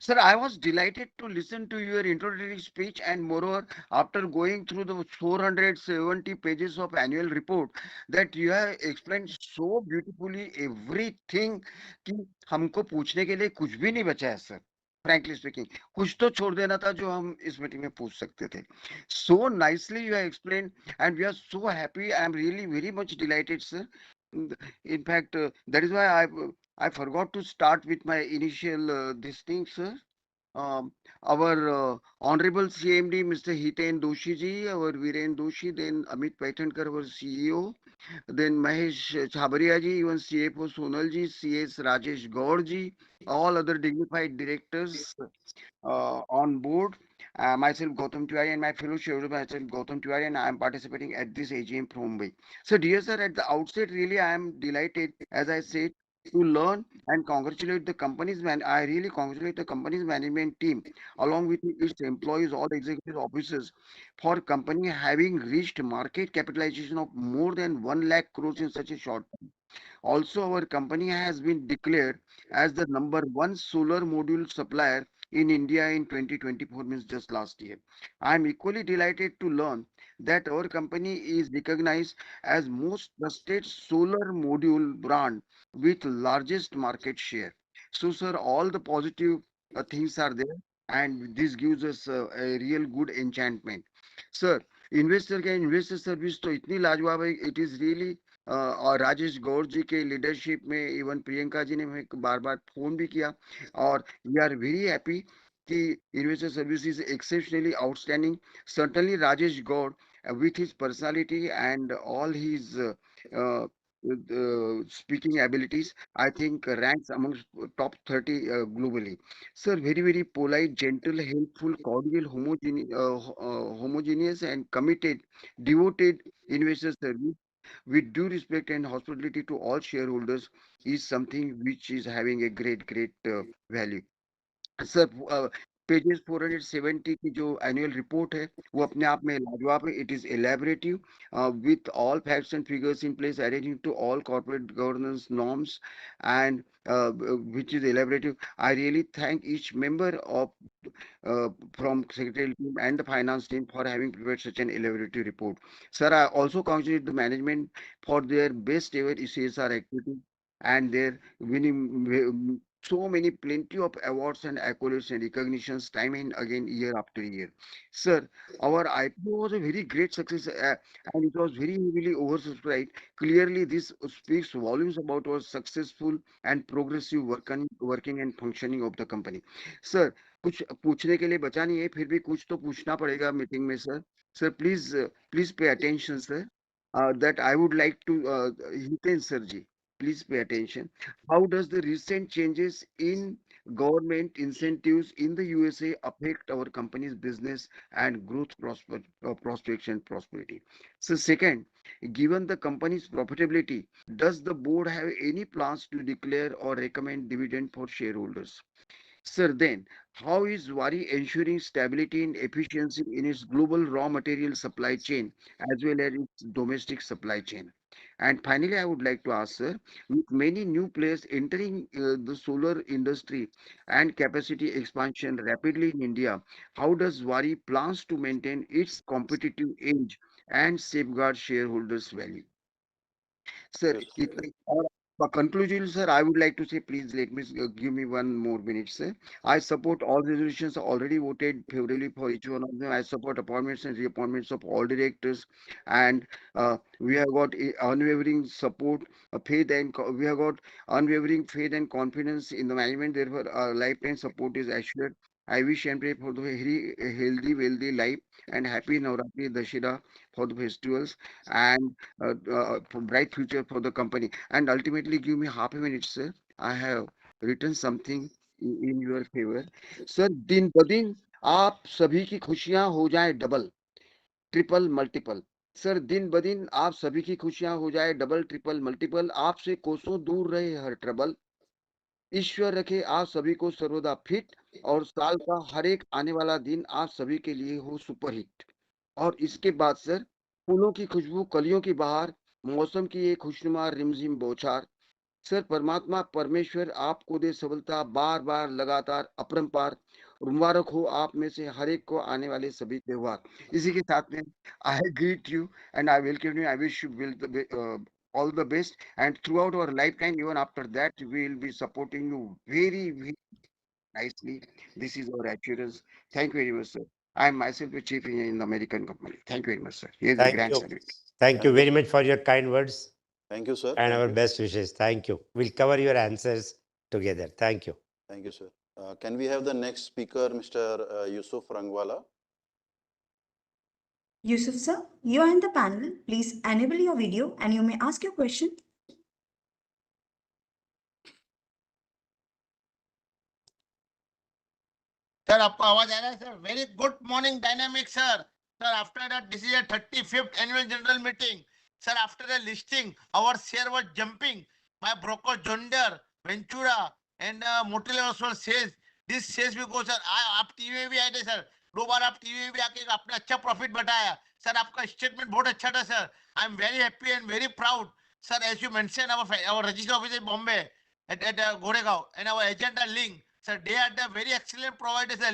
Sir, I was delighted to listen to your introductory speech, and moreover, after going through the 470 pages of annual report, that you have explained so beautifully everything कि हमको पूछने के लिए कुछ भी नहीं बचा है सर. Frankly speaking, कुछ तो छोड़ देना था जो हम इस मीटिंग में पूछ सकते थे. So nicely you have explained, and we are so happy. I am really very much delighted, sir. In fact, that is why I forgot to start with my initial this thing, sir. Our Honorable CMD, Mr. Hiten Doshi ji, our Viren Doshi, then Amit Paithankar, our CEO, then Mahesh Chhabria ji, even CFO Sonal ji, CS Rajesh Gaur ji, all other dignified directors on board. Myself Gautam Tiwari and my fellow shareholder myself Gautam Tiwari, and I am participating at this AGM from Mumbai. So dear sir, at the outset really I am delighted, as I said, to learn and congratulate the company's man. I really congratulate the company's management team along with its employees, all executive officers, for company having reached market capitalization of more than 1 lakh crores in such a short time. Also, our company has been declared as the number one solar module supplier in India in 2024, means just last year. I am equally delighted to learn that our company is recognized as most trusted solar module brand with largest market share. So, sir, all the positive things are there, and this gives us a real good enchantment. Sir, investor service तो इतनी लाजवाब है, it is really और राजेश गौर जी के leadership में even Priyanka ji ने हमें बार बार phone भी किया, और वी आर वेरी हैप्पी कि investor service is exceptionally outstanding. Certainly Rajesh Gaur, with his personality and all his speaking abilities, I think ranks amongst top 30 globally. Sir, very, very polite, gentle, helpful, cordial, homogeneous and committed, devoted investor service with due respect and hospitality to all shareholders is something which is having a great value. Sir pages 470 की जो annual report है वो अपने आप में लाजवाब है. It is elaborative with all facts and figures in place adhering to all corporate governance norms, and which is elaborative. I really thank each member of from secretarial team and the finance team for having prepared such an elaborative report. Sir, I also congratulate the management for their best ever CSR activity and their winning so many plenty of awards and accolades and recognitions time and again year after year. Sir, our IPO was a very great success, and it was very heavily oversubscribed. Clearly, this speaks volumes about our successful and progressive working and functioning of the company. Sir, कुछ पूछने के लिए बचा नहीं है, फिर भी कुछ तो पूछना पड़ेगा मीटिंग में sir. Sir please pay attention sir. That I would like to Hiten sir ji, please pay attention. How does the recent changes in government incentives in the USA affect our company's business and growth prospects and prosperity? So second, given the company's profitability, does the board have any plans to declare or recommend dividend for shareholders? Sir, then, how is Wari ensuring stability and efficiency in its global raw material supply chain as well as its domestic supply chain? And finally, I would like to ask, sir, with many new players entering the solar industry and capacity expansion rapidly in India, how does Wari plans to maintain its competitive edge and safeguard shareholders' value? Sir, Yes. इतना conclusion, sir, I would like to say, please let me give me 1 more minute, sir. I support all resolutions already voted favorably for each one of them. I support appointments and reappointments of all directors, and we have got unwavering support, we have got unwavering faith and confidence in the management. Therefore, lifetime support is assured. I wish and pray for the very healthy, wealthy life and happy Navratri Dashera for the festivals, and for bright future for the company. And ultimately, give me half a minute, sir. I have written something in your favor. Sir दिन ब दिन आप सभी की खुशियां हो जाए double triple multiple. Sir दिन ब दिन आप सभी की खुशियां हो जाए डबल ट्रिपल मल्टीपल. आपसे कोसों दूर रहे हर ट्रबल. ईश्वर रखे आप सभी को सर्वदा फिट, और साल का हर एक आने वाला दिन आप सभी के लिए हो सुपरहिट. और इसके बाद सर, फूलों की खुशबू, कलियों की बहार, मौसम की एक खुशनुमा रिमझिम बौछार. सर परमात्मा परमेश्वर आपको दे सफलता बार बार लगातार अपरंपार. और मुबारक हो आप में से हर एक को आने वाले सभी त्योहार. इसी के साथ में I greet you and I welcome you. I wish you all the best, and throughout our lifetime, even after that, we will be supporting you very, very nicely. This is our assurance. Thank you very much, sir. I am myself a chief engineer in the American company. Thank you very much, sir. Here's a Thank grand you. salute. Thank you very much for your kind words Thank you, sir. and Thank our you. best wishes. Thank you. We'll cover your answers together. Thank you. Thank you, sir. Can we have the next speaker, Mr. Yusuf Rangwala? Yusuf sir, you are in the panel. Please enable your video and you may ask your question. Sir आपको आवाज आ रहा है sir? Very good morning dynamic sir. Sir, after that, this is a 35th annual general meeting. Sir, after the listing, our share was jumping. My broker John Deere, Ventura, and Motilal also says this says because sir, आप TV में भी आए थे sir. 2 बार आप TV में भी आके आपने अच्छा प्रॉफिट बताया सर. आपका स्टेटमेंट बहुत अच्छा था sir. I am very happy and very proud sir. As you mention our register office in Bombay at Goregaon, and our agent are linked. Sir they are the very excellent providers है.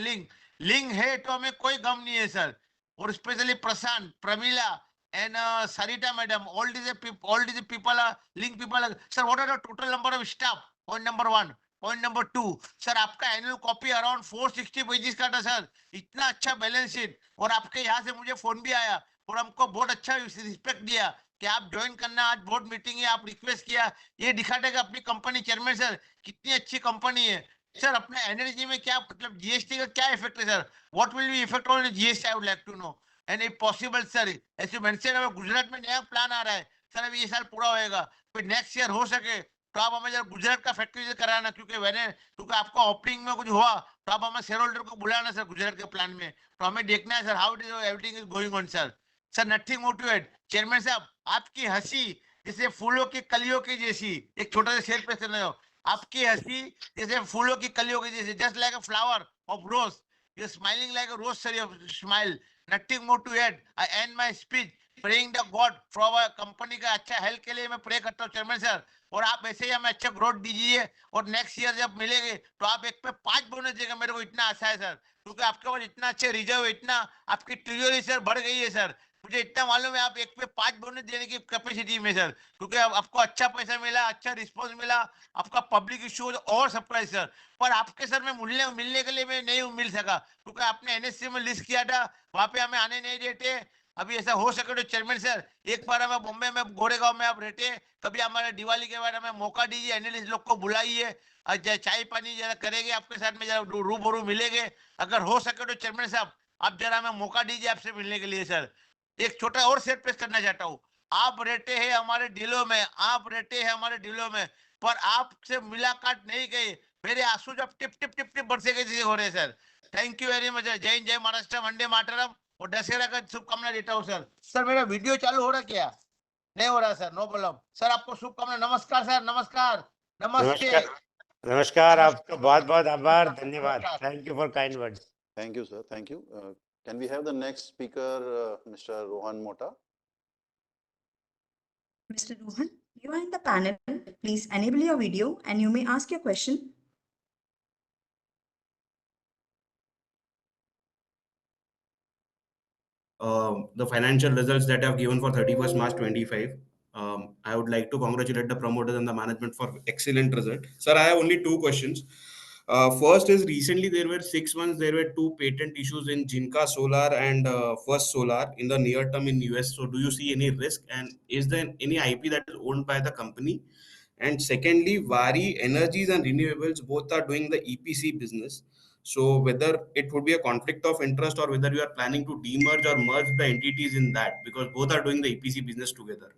Link है तो हमें कोई गम नहीं है सर. और specially Prashant, Pramila and Sarita madam, all these people are link people are, sir, what are the total number of staff? Point number 1. Point number 2, sir आपका एनुअल कॉपी अराउंड 460 पेजेस का था सर. इतना अच्छा बैलेंस शीट. और आपके यहाँ से मुझे फोन भी आया और हमको बहुत अच्छा रिस्पेक्ट दिया कि आप ज्वाइन करना, आज बोर्ड मीटिंग है, आप रिक्वेस्ट किया. ये दिखाटेगा अपनी कंपनी चेयरमैन सर कितनी अच्छी कंपनी है. सर अपने एनर्जी में क्या मतलब जीएसटी का क्या इफेक्ट है sir? What will be effect on GST? I would like to know. And if possible sir, as you mention, अगर गुजरात में नया प्लान आ रहा है सर, अभी ये साल पूरा होएगा, फिर नेक्स्ट ईयर हो सके तो आप हमें जरा गुजरात का फैक्ट्री कराना, क्योंकि आपका ओपनिंग में कुछ हुआ तो आप हमें शेयर होल्डर को बुलाना सर गुजरात के प्लान में. तो हमें देखना है sir how it is everything is going on sir. Sir nothing motivate chairman साहब, आपकी हंसी जैसे फूलों की कलियों की जैसी. एक छोटा सा शेयर पे सुना दो. आपकी हंसी जैसे फूलों की कलियों की जैसे, just like a flower of rose. You smiling like a rose sir, your smile. Nothing more to add. I end my speech praying the god for our company का अच्छा हेल्थ के लिए मैं प्रे करता हूँ चेयरमैन सर. और आप ऐसे ही हमें अच्छा ग्रोथ दीजिए, और नेक्स्ट ईयर जब मिलेंगे तो आप 1 पे 5 बोनस देगा. मेरे को इतना आशा है सर, क्योंकि आपके पास इतना अच्छे रिजर्व, इतना आपकी ट्रिजरी सर बढ़ गई है सर. मुझे इतना मालूम है आप 1 पे 5 बोनस देने की कैपेसिटी में सर, क्योंकि आपको अच्छा पैसा मिला, अच्छा रिस्पॉन्स मिला, आपका पब्लिक इश्यू और सरप्राइज सर. पर आपके सर में मिलने के लिए मैं नहीं मिल सका, क्योंकि आपने एनएससी में लिस्ट किया था, वहां पे हमें आने नहीं देते. अभी ऐसा हो सके तो चेयरमैन सर एक बार हमें बॉम्बे में गोरेगांव में आप रहते, कभी हमारे दिवाली के बाद हमें मौका दीजिए, एनालिस्ट लोग को बुलाइए, चाय पानी जरा करेंगे आपके साथ में, जरा रूबरू मिलेंगे. अगर हो सके तो चेयरमैन साहब आप जरा हमें मौका दीजिए आपसे मिलने के लिए सर. एक छोटा और सेट पेश करना चाहता हूँ. आप रहते हैं हमारे दिलों में, आप रहते हैं हमारे दिलों में, पर आपसे मुलाकात नहीं गई. मेरे आंसू जब टिप टिप टिप टिप बरसे गए हो रहे sir. Thank you very much. जय हिंद, जय महाराष्ट्र, वंदे मातरम, और दशहरा का शुभकामना देता हूँ सर. सर मेरा वीडियो चालू हो रहा क्या? नहीं हो रहा सर, नो प्रॉब्लम सर. आपको शुभकामना. नमस्कार सर, नमस्कार, नमस्ते. नमस्कार. नमस्कार. आपका बहुत बहुत आभार. नमस्कार, धन्यवाद. नमस्कार. Thank you for kind words. Thank you, sir. Thank you. Can we have the next speaker, Mr. Rohan Mota? Mr. Rohan, you are in the panel. Please enable your video and you may ask your question. The financial results that I've given for 31st March 25. I would like to congratulate the promoters and the management for excellent result. Sir, I have only two questions. First is recently there were 6 months, there were two patent issues in Jinka Solar and First Solar in the near term in US. So do you see any risk, and is there any IP that is owned by the company? And secondly, Waaree Energies and Renewables both are doing the EPC business. So whether it would be a conflict of interest or whether you are planning to demerge or merge the entities in that, because both are doing the EPC business together.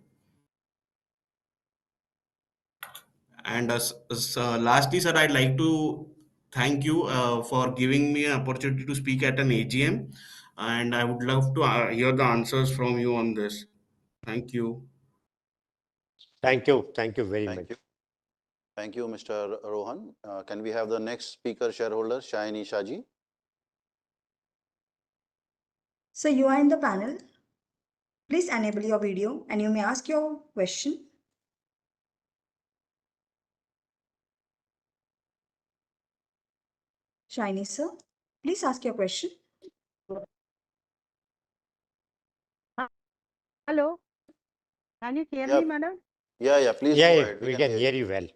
And lastly, sir, I'd like to thank you for giving me an opportunity to speak at an AGM. And I would love to hear the answers from you on this. Thank you. Thank you. Thank you very Thank much. you. Thank you, Mr. Rohan. Can we have the next speaker shareholder, Shayani Shaji? So you are in the panel. Please enable your video and you may ask your question. Shiny sir, please ask your question. Hello, can you hear Yeah. me, madam? Yeah, please Yeah, go yeah, ahead. we can hear you well.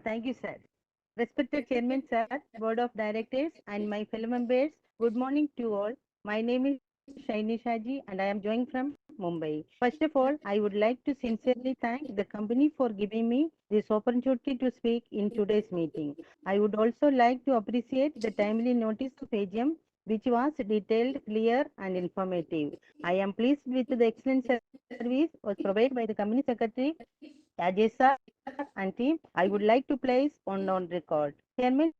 Thank you, sir. Respected Chairman, sir, Board of Directors, and my fellow members, good morning to all. My name is Shaini Shaji, and I am joining from Mumbai. First of all, I would like to sincerely thank the company for giving me this opportunity to speak in today's meeting. I would also like to appreciate the timely notice of AGM, which was detailed, clear, and informative. I am pleased with the excellent service was provided by the company secretary, Ajay sir, and team. I would like to place on record. Chairman,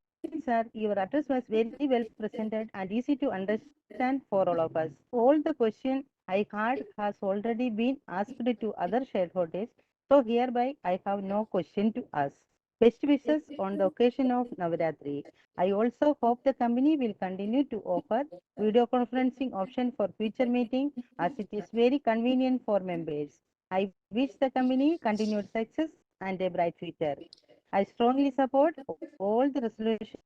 sir, your address was very well presented and easy to understand for all of us. All the questions I had has already been asked to other shareholders, so hereby I have no question to ask. Best wishes on the occasion of Navaratri. I also hope the company will continue to offer video conferencing option for future meeting as it is very convenient for members. I wish the company continued success and a bright future. I strongly support all the resolutions.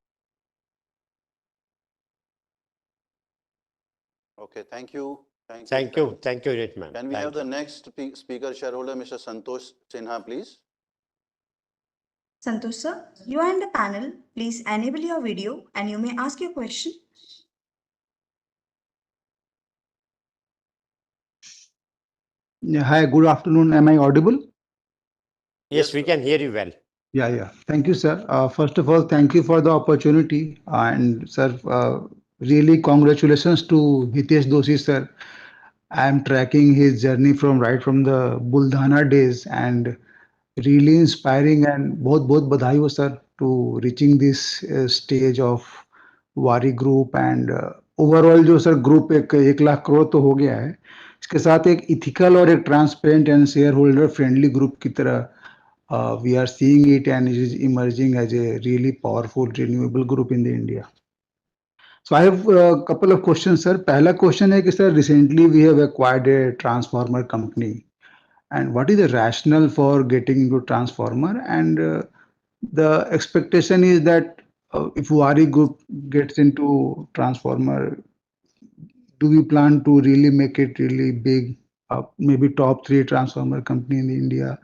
Okay, thank you. Thank you. Thank you. Thank you, Ritman. Can we have the next speaker shareholder, Mr. Santosh Sinha, please? Santosh sir, you are in the panel. Please enable your video and you may ask your question. Yeah, hi, good afternoon. Am I audible? Yes, we can hear you well. Yeah. Thank you, sir. First of all, thank you for the opportunity. And, sir, really congratulations to Hitesh Doshi, sir. I am tracking his journey from right from the Buldhana days and really inspiring and बहुत बधाई हो sir to reaching this stage of वारी group and overall जो sir group एक 1 लाख करोड़ तो हो गया है इसके साथ एक इथिकल और एक transparent and share holder friendly group की तरह we are seeing it and it is emerging as a really powerful renewable group in the India. So I have a couple of questions, sir. पहला question है कि sir recently we have acquired a transformer company and what is the rationale for getting into transformer and the expectation is that if Waaree Group gets into transformer, do we plan to really make it really big, maybe top 3 transformer company in India?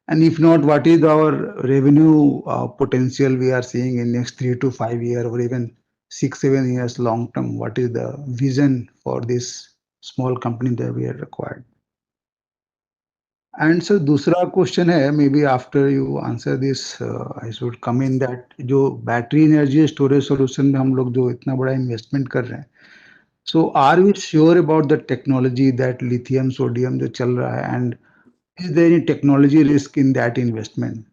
And if not, what is our revenue potential we are seeing in next 3 to 5 years or even 6, 7 years long term? What is the vision for this small company that we have acquired? And so दूसरा question है may be after you answer this I should come in that जो battery energy storage solution में हम लोग जो इतना बड़ा investment कर रहे हैं so are we sure about the technology that lithium sodium जो चल रहा है and is there any technology risk in that investment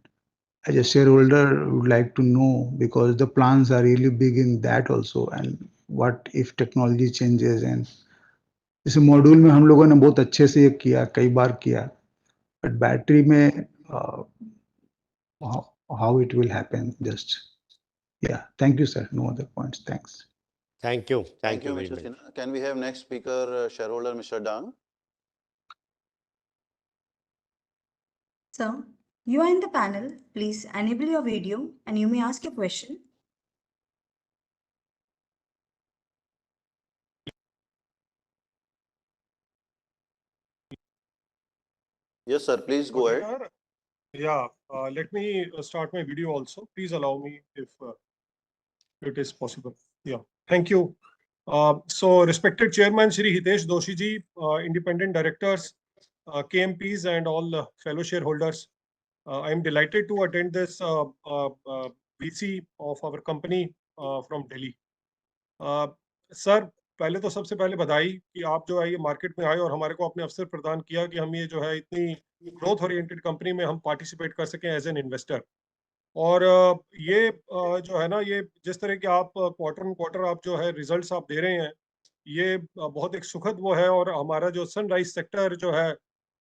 as a shareholder would like to know because the plans are really big in that also and what if technology changes and इस module में हम लोगों ने बहुत अच्छे से ये किया कई बार किया but battery में how it will happen just thank you sir, no other points, thanks. Thank you. Thank you very Mr. much. Sinha. Can we have next speaker shareholder, Mr. Dang? Sir, you are in the panel. Please enable your video and you may ask your question. Yes, sir. Please go ahead. Moderator, yeah, let me start my video also. Please allow me if it is possible. Yeah, thank you. So, respected Chairman Shri Hitesh Doshi ji, independent directors, KMPs, and all fellow shareholders, I am delighted to attend this VC of our company from Delhi. Sir, पहले तो सबसे पहले बधाई कि आप जो है ये मार्केट में आए और हमारे को आपने अवसर प्रदान किया कि हम ये जो है इतनी ग्रोथ ओरिएंटेड कंपनी में हम पार्टिसिपेट कर सकें एज एन इन्वेस्टर। और ये जो है ना, ये जिस तरह के आप क्वार्टर ऑन क्वार्टर आप जो है रिजल्ट्स आप दे रहे हैं, ये बहुत एक सुखद वो है। और हमारा जो सनराइज सेक्टर जो है,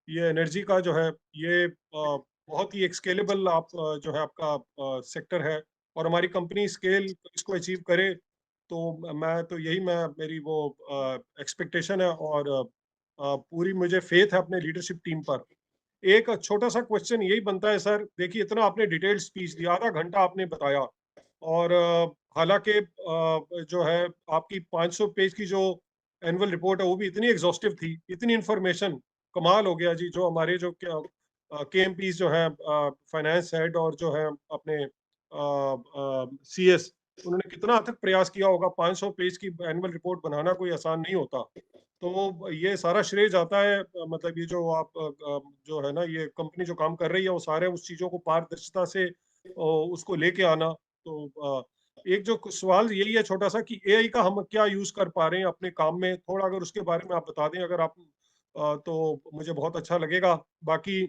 ये एनर्जी का जो है, ये बहुत ही एक स्केलेबल आप जो है आपका सेक्टर है। और हमारी कंपनी स्केल इसको अचीव करे, तो मैं तो यही मैं मेरी वो एक्सपेक्टेशन है। और पूरी मुझे फेथ है अपने लीडरशिप टीम पर। एक छोटा सा क्वेश्चन यही बनता है सर, देखिए इतना आपने डिटेल्ड स्पीच दिया, आधा घंटा आपने बताया, और हालांकि जो है आपकी 500 पेज की जो एनुअल रिपोर्ट है वो भी इतनी एग्जॉस्टिव थी, इतनी इंफॉर्मेशन, कमाल हो गया जी। जो हमारे जो KMPs जो है, फाइनेंस हेड और जो है अपने CS, उन्होंने कितना अथक प्रयास किया होगा। 500 पेज की एनुअल रिपोर्ट बनाना कोई आसान नहीं होता। तो ये सारा श्रेय जाता है, मतलब ये जो आप जो है ना, ये कंपनी जो काम कर रही है वो सारे उस चीज़ों को पारदर्शिता से उसको लेके आना। तो एक जो सवाल यही है छोटा सा कि AI का हम क्या यूज़ कर पा रहे हैं अपने काम में, थोड़ा अगर उसके बारे में आप बता दें अगर आप, तो मुझे बहुत अच्छा लगेगा। बाकी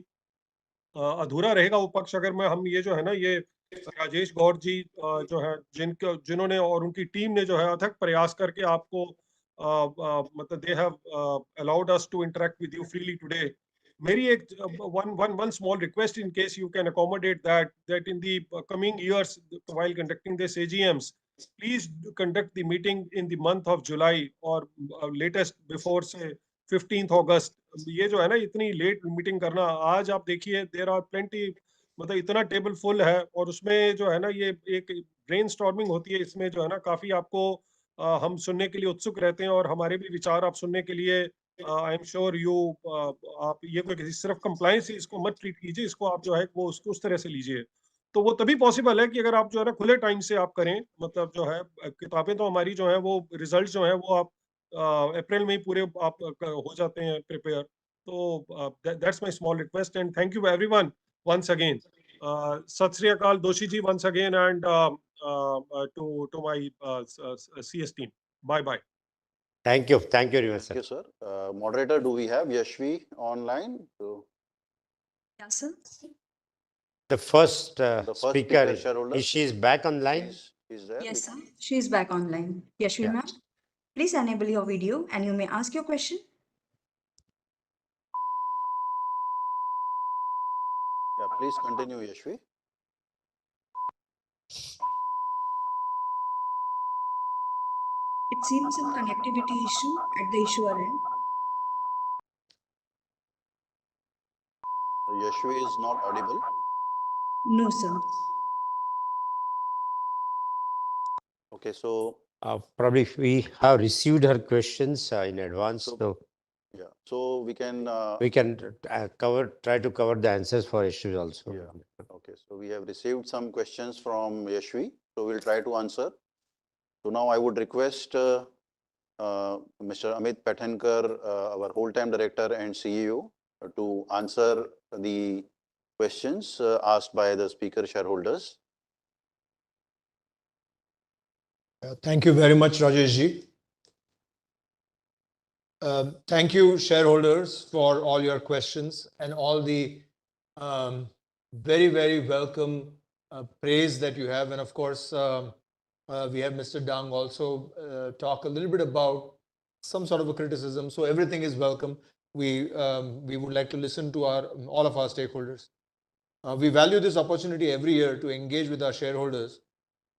अधूरा रहेगा वो पक्ष अगर मैं हम ये जो है ना, ये राजेश गौर जी जो है, जिन्होंने और उनकी टीम ने जो है अथक प्रयास करके आपको मतलब they have allowed us to interact with you freely today. मेरी एक one small request, in case you can accommodate that in the coming years while conducting this AGMs, please conduct the meeting in the month of July or latest before say 15th August। ये जो है ना, इतनी late meeting करना, आज आप देखिए there are plenty, मतलब इतना टेबल फुल है। और उसमें जो है ना, ये एक ब्रेन स्टॉर्मिंग होती है, इसमें जो है ना काफी आपको हम सुनने के लिए उत्सुक रहते हैं, और हमारे भी विचार आप सुनने के लिए आई एम श्योर यू, आप ये कोई किसी सिर्फ कंप्लायंस इसको मत ट्रीट कीजिए, इसको आप जो है वो उसको उस तरह से लीजिए। तो वो तभी पॉसिबल है कि अगर आप जो है ना खुले टाइम से आप करें। मतलब जो है किताबें तो हमारी जो है वो रिजल्ट जो है वो आप अप्रैल में ही पूरे आप हो जाते हैं प्रिपेयर। तो that's my small request and thank you everyone once again. Sat Sri Akal Doshi ji once again, and to my CS team. Bye bye. Thank you. Thank you very much, Thank sir. you, sir. Moderator, do we have Yashvi online? Yeah, sir. The first The first speaker, shareholder. she is back online? Is there? Yes, sir. She is back online. Yashvi Yeah. ma'am, please enable your video and you may ask your question. Yeah, please continue, Yashvi. It seems some connectivity issue at the issuer end. Yashvi is not audible. No, sir. Okay, so Probably we have received her questions in advance, so yeah, so we can try to cover the answers for issues also. yeah. Okay, so we have received some questions from Yashvi, so we'll try to answer. So now I would request Mr. Amit Pathankar, our whole-time director and CEO, to answer the questions asked by the speaker shareholders. Thank you very much, Rajesh ji. Thank you, shareholders, for all your questions and all the very, very welcome praise that you have. And of course, we have Mr. Dang also talk a little bit about some sort of a criticism. So everything is welcome. We would like to listen to all of our stakeholders. We value this opportunity every year to engage with our shareholders,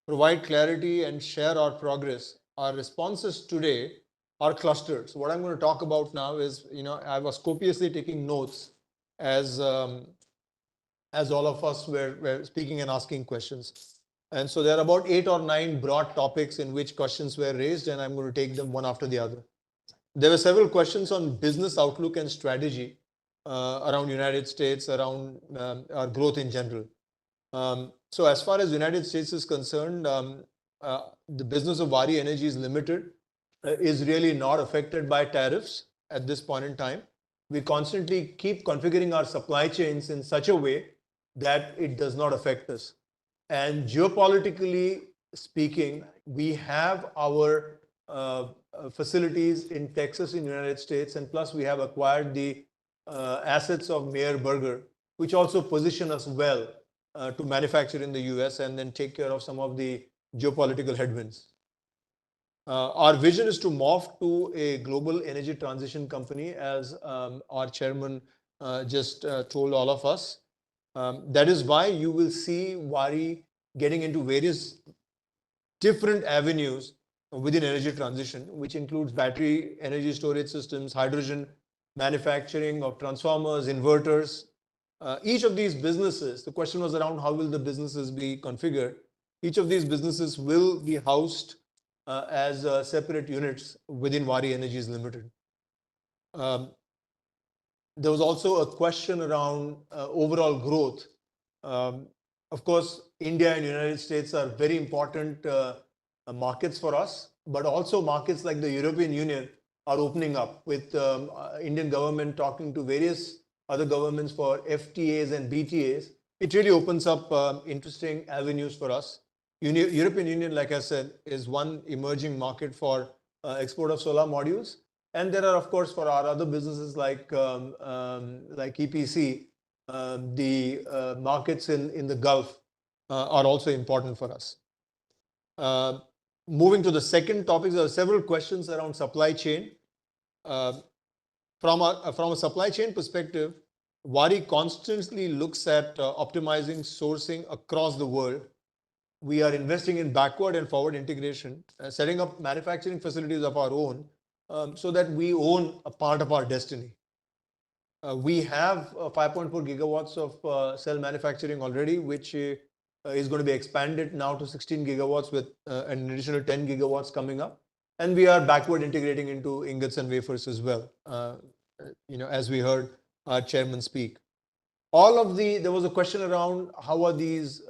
provide clarity and share our progress. Our responses today are clustered. So what I'm going to talk about now is, I was copiously taking notes as all of us were speaking and asking questions. And so there are about 8 or 9 broad topics in which questions were raised, and I'm going to take them one after the other. There were several questions on business outlook and strategy. around United States, around our growth in general. So as far as United States is concerned, the business of Waaree Energies Limited is really not affected by tariffs at this point in time. We constantly keep configuring our supply chains in such a way that it does not affect us. And geopolitically speaking, we have our facilities in Texas in the United States, and plus we have acquired the assets of Mayer Burger, which also position us well to manufacture in the US and then take care of some of the geopolitical headwinds. Our vision is to morph to a global energy transition company, as our chairman just told all of us. That is why you will see Waaree getting into various different avenues within energy transition, which includes battery energy storage systems, hydrogen manufacturing of transformers, inverters. Each of these businesses, the question was around how will the businesses be configured. Each of these businesses will be housed as separate units within Waaree Energies Limited. There was also a question around overall growth. Of course, India and United States are very important markets for us, but also markets like the European Union are opening up, with Indian government talking to various other governments for FTAs and BTAs. It really opens up interesting avenues for us. European Union, like I said, is one emerging market for export of solar modules. And there are, of course, for our other businesses like EPC, the markets in the Gulf are also important for us. Moving to the second topic, there are several questions around supply chain. From a supply chain perspective, Waaree constantly looks at optimizing sourcing across the world. We are investing in backward and forward integration, setting up manufacturing facilities of our own, so that we own a part of our destiny. We have 5.4 gigawatts of cell manufacturing already, which is going to be expanded now to 16 gigawatts with an additional 10 gigawatts coming up. And we are backward integrating into ingots and wafers as well, as we heard our chairman speak. There was a question around how are these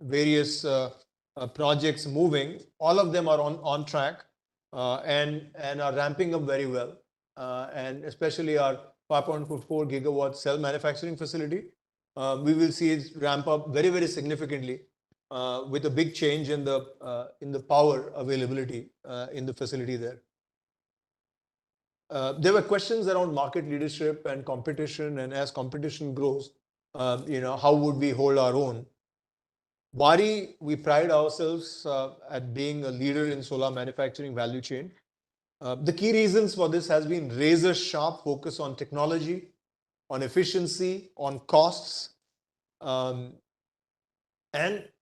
various projects moving. All of them are on track and are ramping up very well. And especially our 5.4 gigawatt cell manufacturing facility, we will see it ramp up very, very significantly with a big change in the power availability in the facility there. There were questions around market leadership and competition, and as competition grows, how would we hold our own? Waaree, we pride ourselves at being a leader in solar manufacturing value chain. The key reasons for this has been razor sharp focus on technology, on efficiency, on costs, and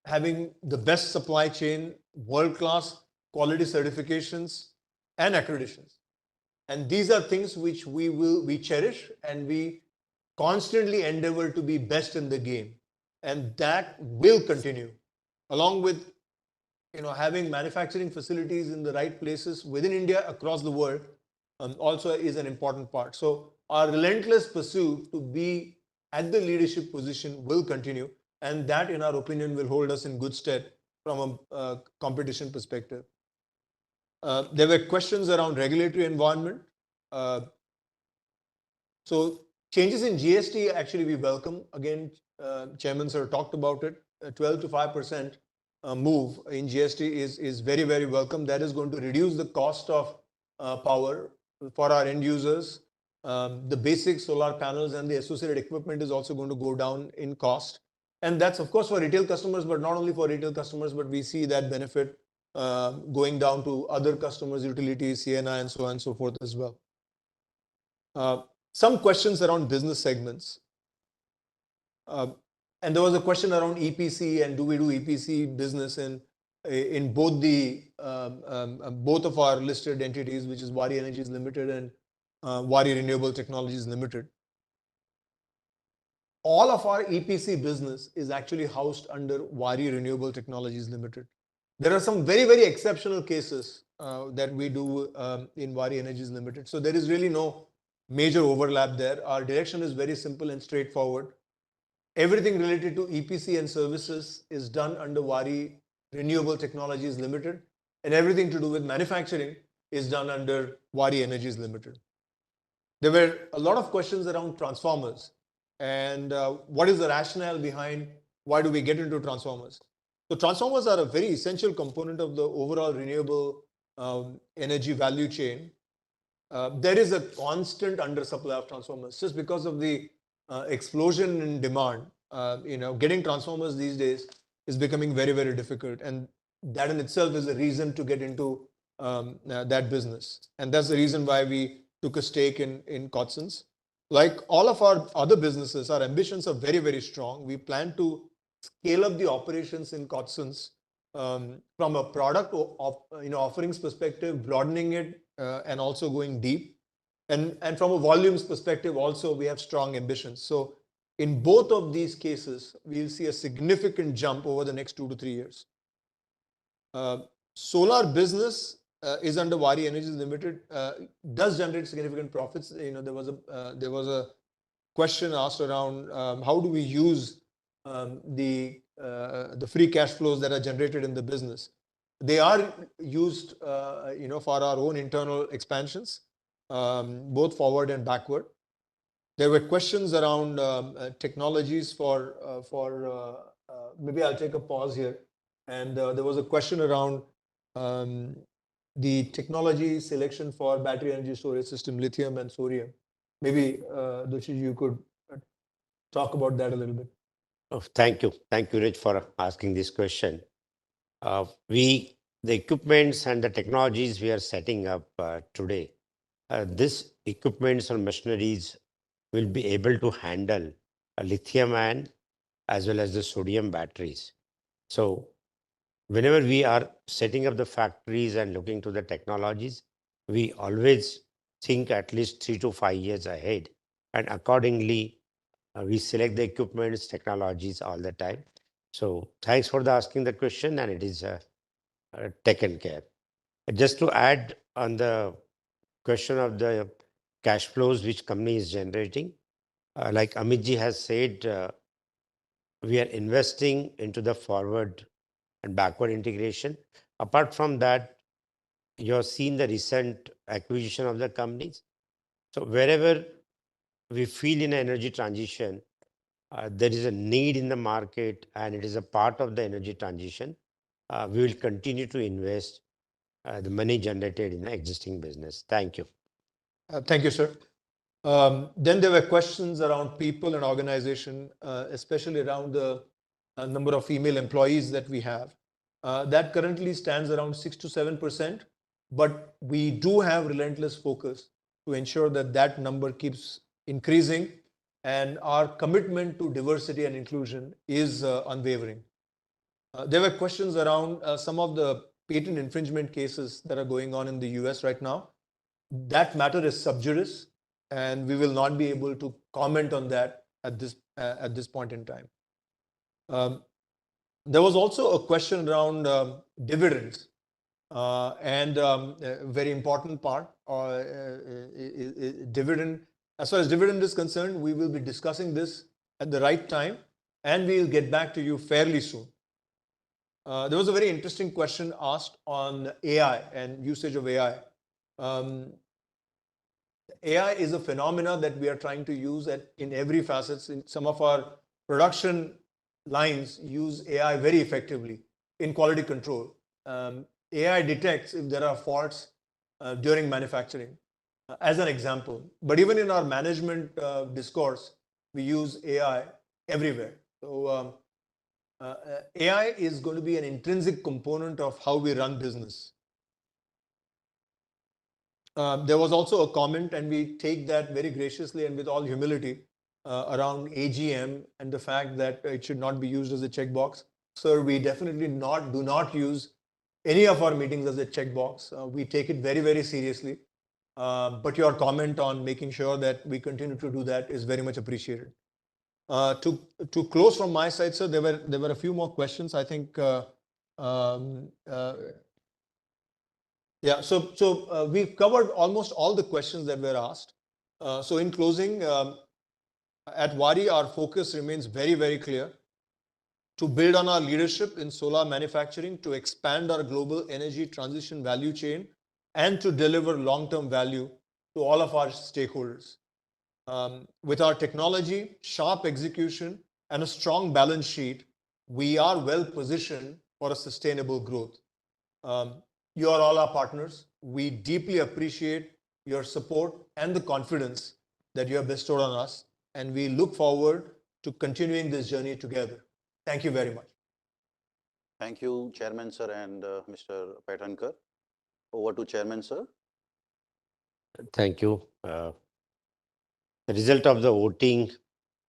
having the best supply chain, world-class quality certifications and accreditations. And these are things which we cherish, and we constantly endeavor to be best in the game. And that will continue, along with having manufacturing facilities in the right places within India, across the world, also is an important part. So our relentless pursuit to be at the leadership position will continue, and that, in our opinion, will hold us in good stead from a competition perspective. There were questions around regulatory environment. So changes in GST, actually, we welcome. Again, Chairman Sir talked about it. 12 to 5% move in GST is very, very welcome. That is going to reduce the cost of power for our end users. The basic solar panels and the associated equipment is also going to go down in cost. And that's, of course, for retail customers, but not only for retail customers, but we see that benefit going down to other customers, utilities, CNI, and so on and so forth as well. Some questions around business segments. And there was a question around EPC, and do we do EPC business in both both of our listed entities, which is Waaree Energies Limited and Waaree Renewable Technologies Limited. All of our EPC business is actually housed under Waaree Renewable Technologies Limited. There are some very, very exceptional cases that we do in Waaree Energies Limited. So there is really no major overlap there. Our direction is very simple and straightforward. Everything related to EPC and services is done under Waaree Renewable Technologies Limited, and everything to do with manufacturing is done under Waaree Energies Limited. There were a lot of questions around transformers and what is the rationale behind why do we get into transformers. So transformers are a very essential component of the overall renewable energy value chain. There is a constant undersupply of transformers just because of the explosion in demand. Getting transformers these days is becoming very, very difficult, and that in itself is a reason to get into that business. And that's the reason why we took a stake in Cotsons. Like all of our other businesses, our ambitions are very, very strong. We plan to scale up the operations in Cotsons from a product offerings perspective, broadening it and also going deep. And from a volumes perspective, also we have strong ambitions. So in both of these cases, we'll see a significant jump over the next 2 to 3 years. Solar business is under Waaree Energies Limited, does generate significant profits. There was a question asked around how do we use the free cash flows that are generated in the business. They are used, for our own internal expansions, both forward and backward. There were questions around technologies maybe I'll take a pause here. And there was a question around the technology selection for battery energy storage system, lithium and sodium. Maybe, Doshi, you could talk about that a little bit. Oh, thank you. Thank you, Rich, for asking this question. The equipments and the technologies we are setting up today, this equipments or machineries will be able to handle lithium ion as well as the sodium batteries. So whenever we are setting up the factories and looking to the technologies, we always think at least 3 to 5 years ahead. And accordingly, we select the equipments, technologies all the time. So thanks for asking the question, and it is taken care. Just to add on the question of the cash flows which company is generating, like Amitji has said, we are investing into the forward and backward integration. Apart from that, you have seen the recent acquisition of the companies. So wherever we feel in energy transition, there is a need in the market and it is a part of the energy transition, we will continue to invest the money generated in the existing business. Thank you. Thank you, sir. Then there were questions around people and organization, especially around the number of female employees that we have. That currently stands around 6 to 7%, but we do have relentless focus to ensure that that number keeps increasing, and our commitment to diversity and inclusion is unwavering. There were questions around some of the patent infringement cases that are going on in the US right now. That matter is sub judice, and we will not be able to comment on that at this point in time. There was also a question around dividends, and a very important part. Dividend, as far as dividend is concerned, we will be discussing this at the right time, and we will get back to you fairly soon. There was a very interesting question asked on AI and usage of AI. AI is a phenomena that we are trying to use in every facet. In some of our production lines use AI very effectively in quality control. AI detects if there are faults during manufacturing, as an example. But even in our management discourse, we use AI everywhere. So AI is going to be an intrinsic component of how we run business. There was also a comment, and we take that very graciously and with all humility, around AGM and the fact that it should not be used as a checkbox. Sir, we definitely do not use any of our meetings as a checkbox. We take it very, very seriously. But your comment on making sure that we continue to do that is very much appreciated. To close from my side, sir, there were a few more questions. I think, yeah. So we've covered almost all the questions that were asked. So in closing, at Waaree, our focus remains very, very clear to build on our leadership in solar manufacturing, to expand our global energy transition value chain, and to deliver long-term value to all of our stakeholders. With our technology, sharp execution, and a strong balance sheet, we are well positioned for a sustainable growth. You are all our partners. We deeply appreciate your support and the confidence that you have bestowed on us, and we look forward to continuing this journey together. Thank you very much. Thank you, Chairman Sir and Mr. Paitankar. Over to Chairman Sir. Thank you. The result of the voting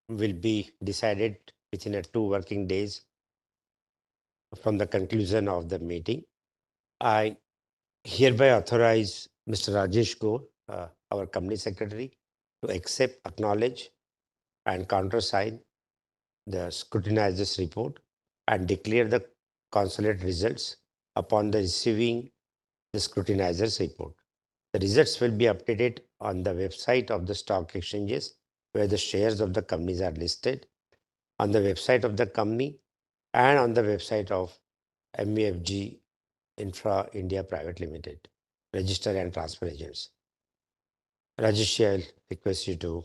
will be decided within 2 working days from the conclusion of the meeting. I hereby authorize Mr. Rajesh Go, our company secretary, to accept, acknowledge, and countersign the scrutinizer's report and declare the consolidate results upon the receiving the scrutinizer's report. The results will be updated on the website of the stock exchanges where the shares of the companies are listed, on the website of the company, and on the website of MUFG Infra India Private Limited, register and transfer agents. Rajesh, I'll request you to.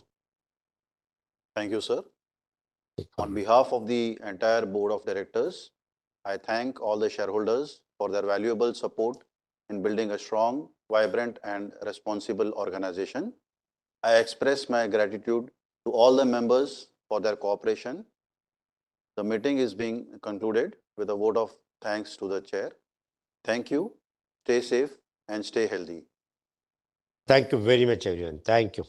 Thank you, sir. On behalf of the entire board of directors, I thank all the shareholders for their valuable support in building a strong, vibrant, and responsible organization. I express my gratitude to all the members for their cooperation. The meeting is being concluded with a vote of thanks to the chair. Thank you. Stay safe and stay healthy. Thank you very much, everyone. Thank you.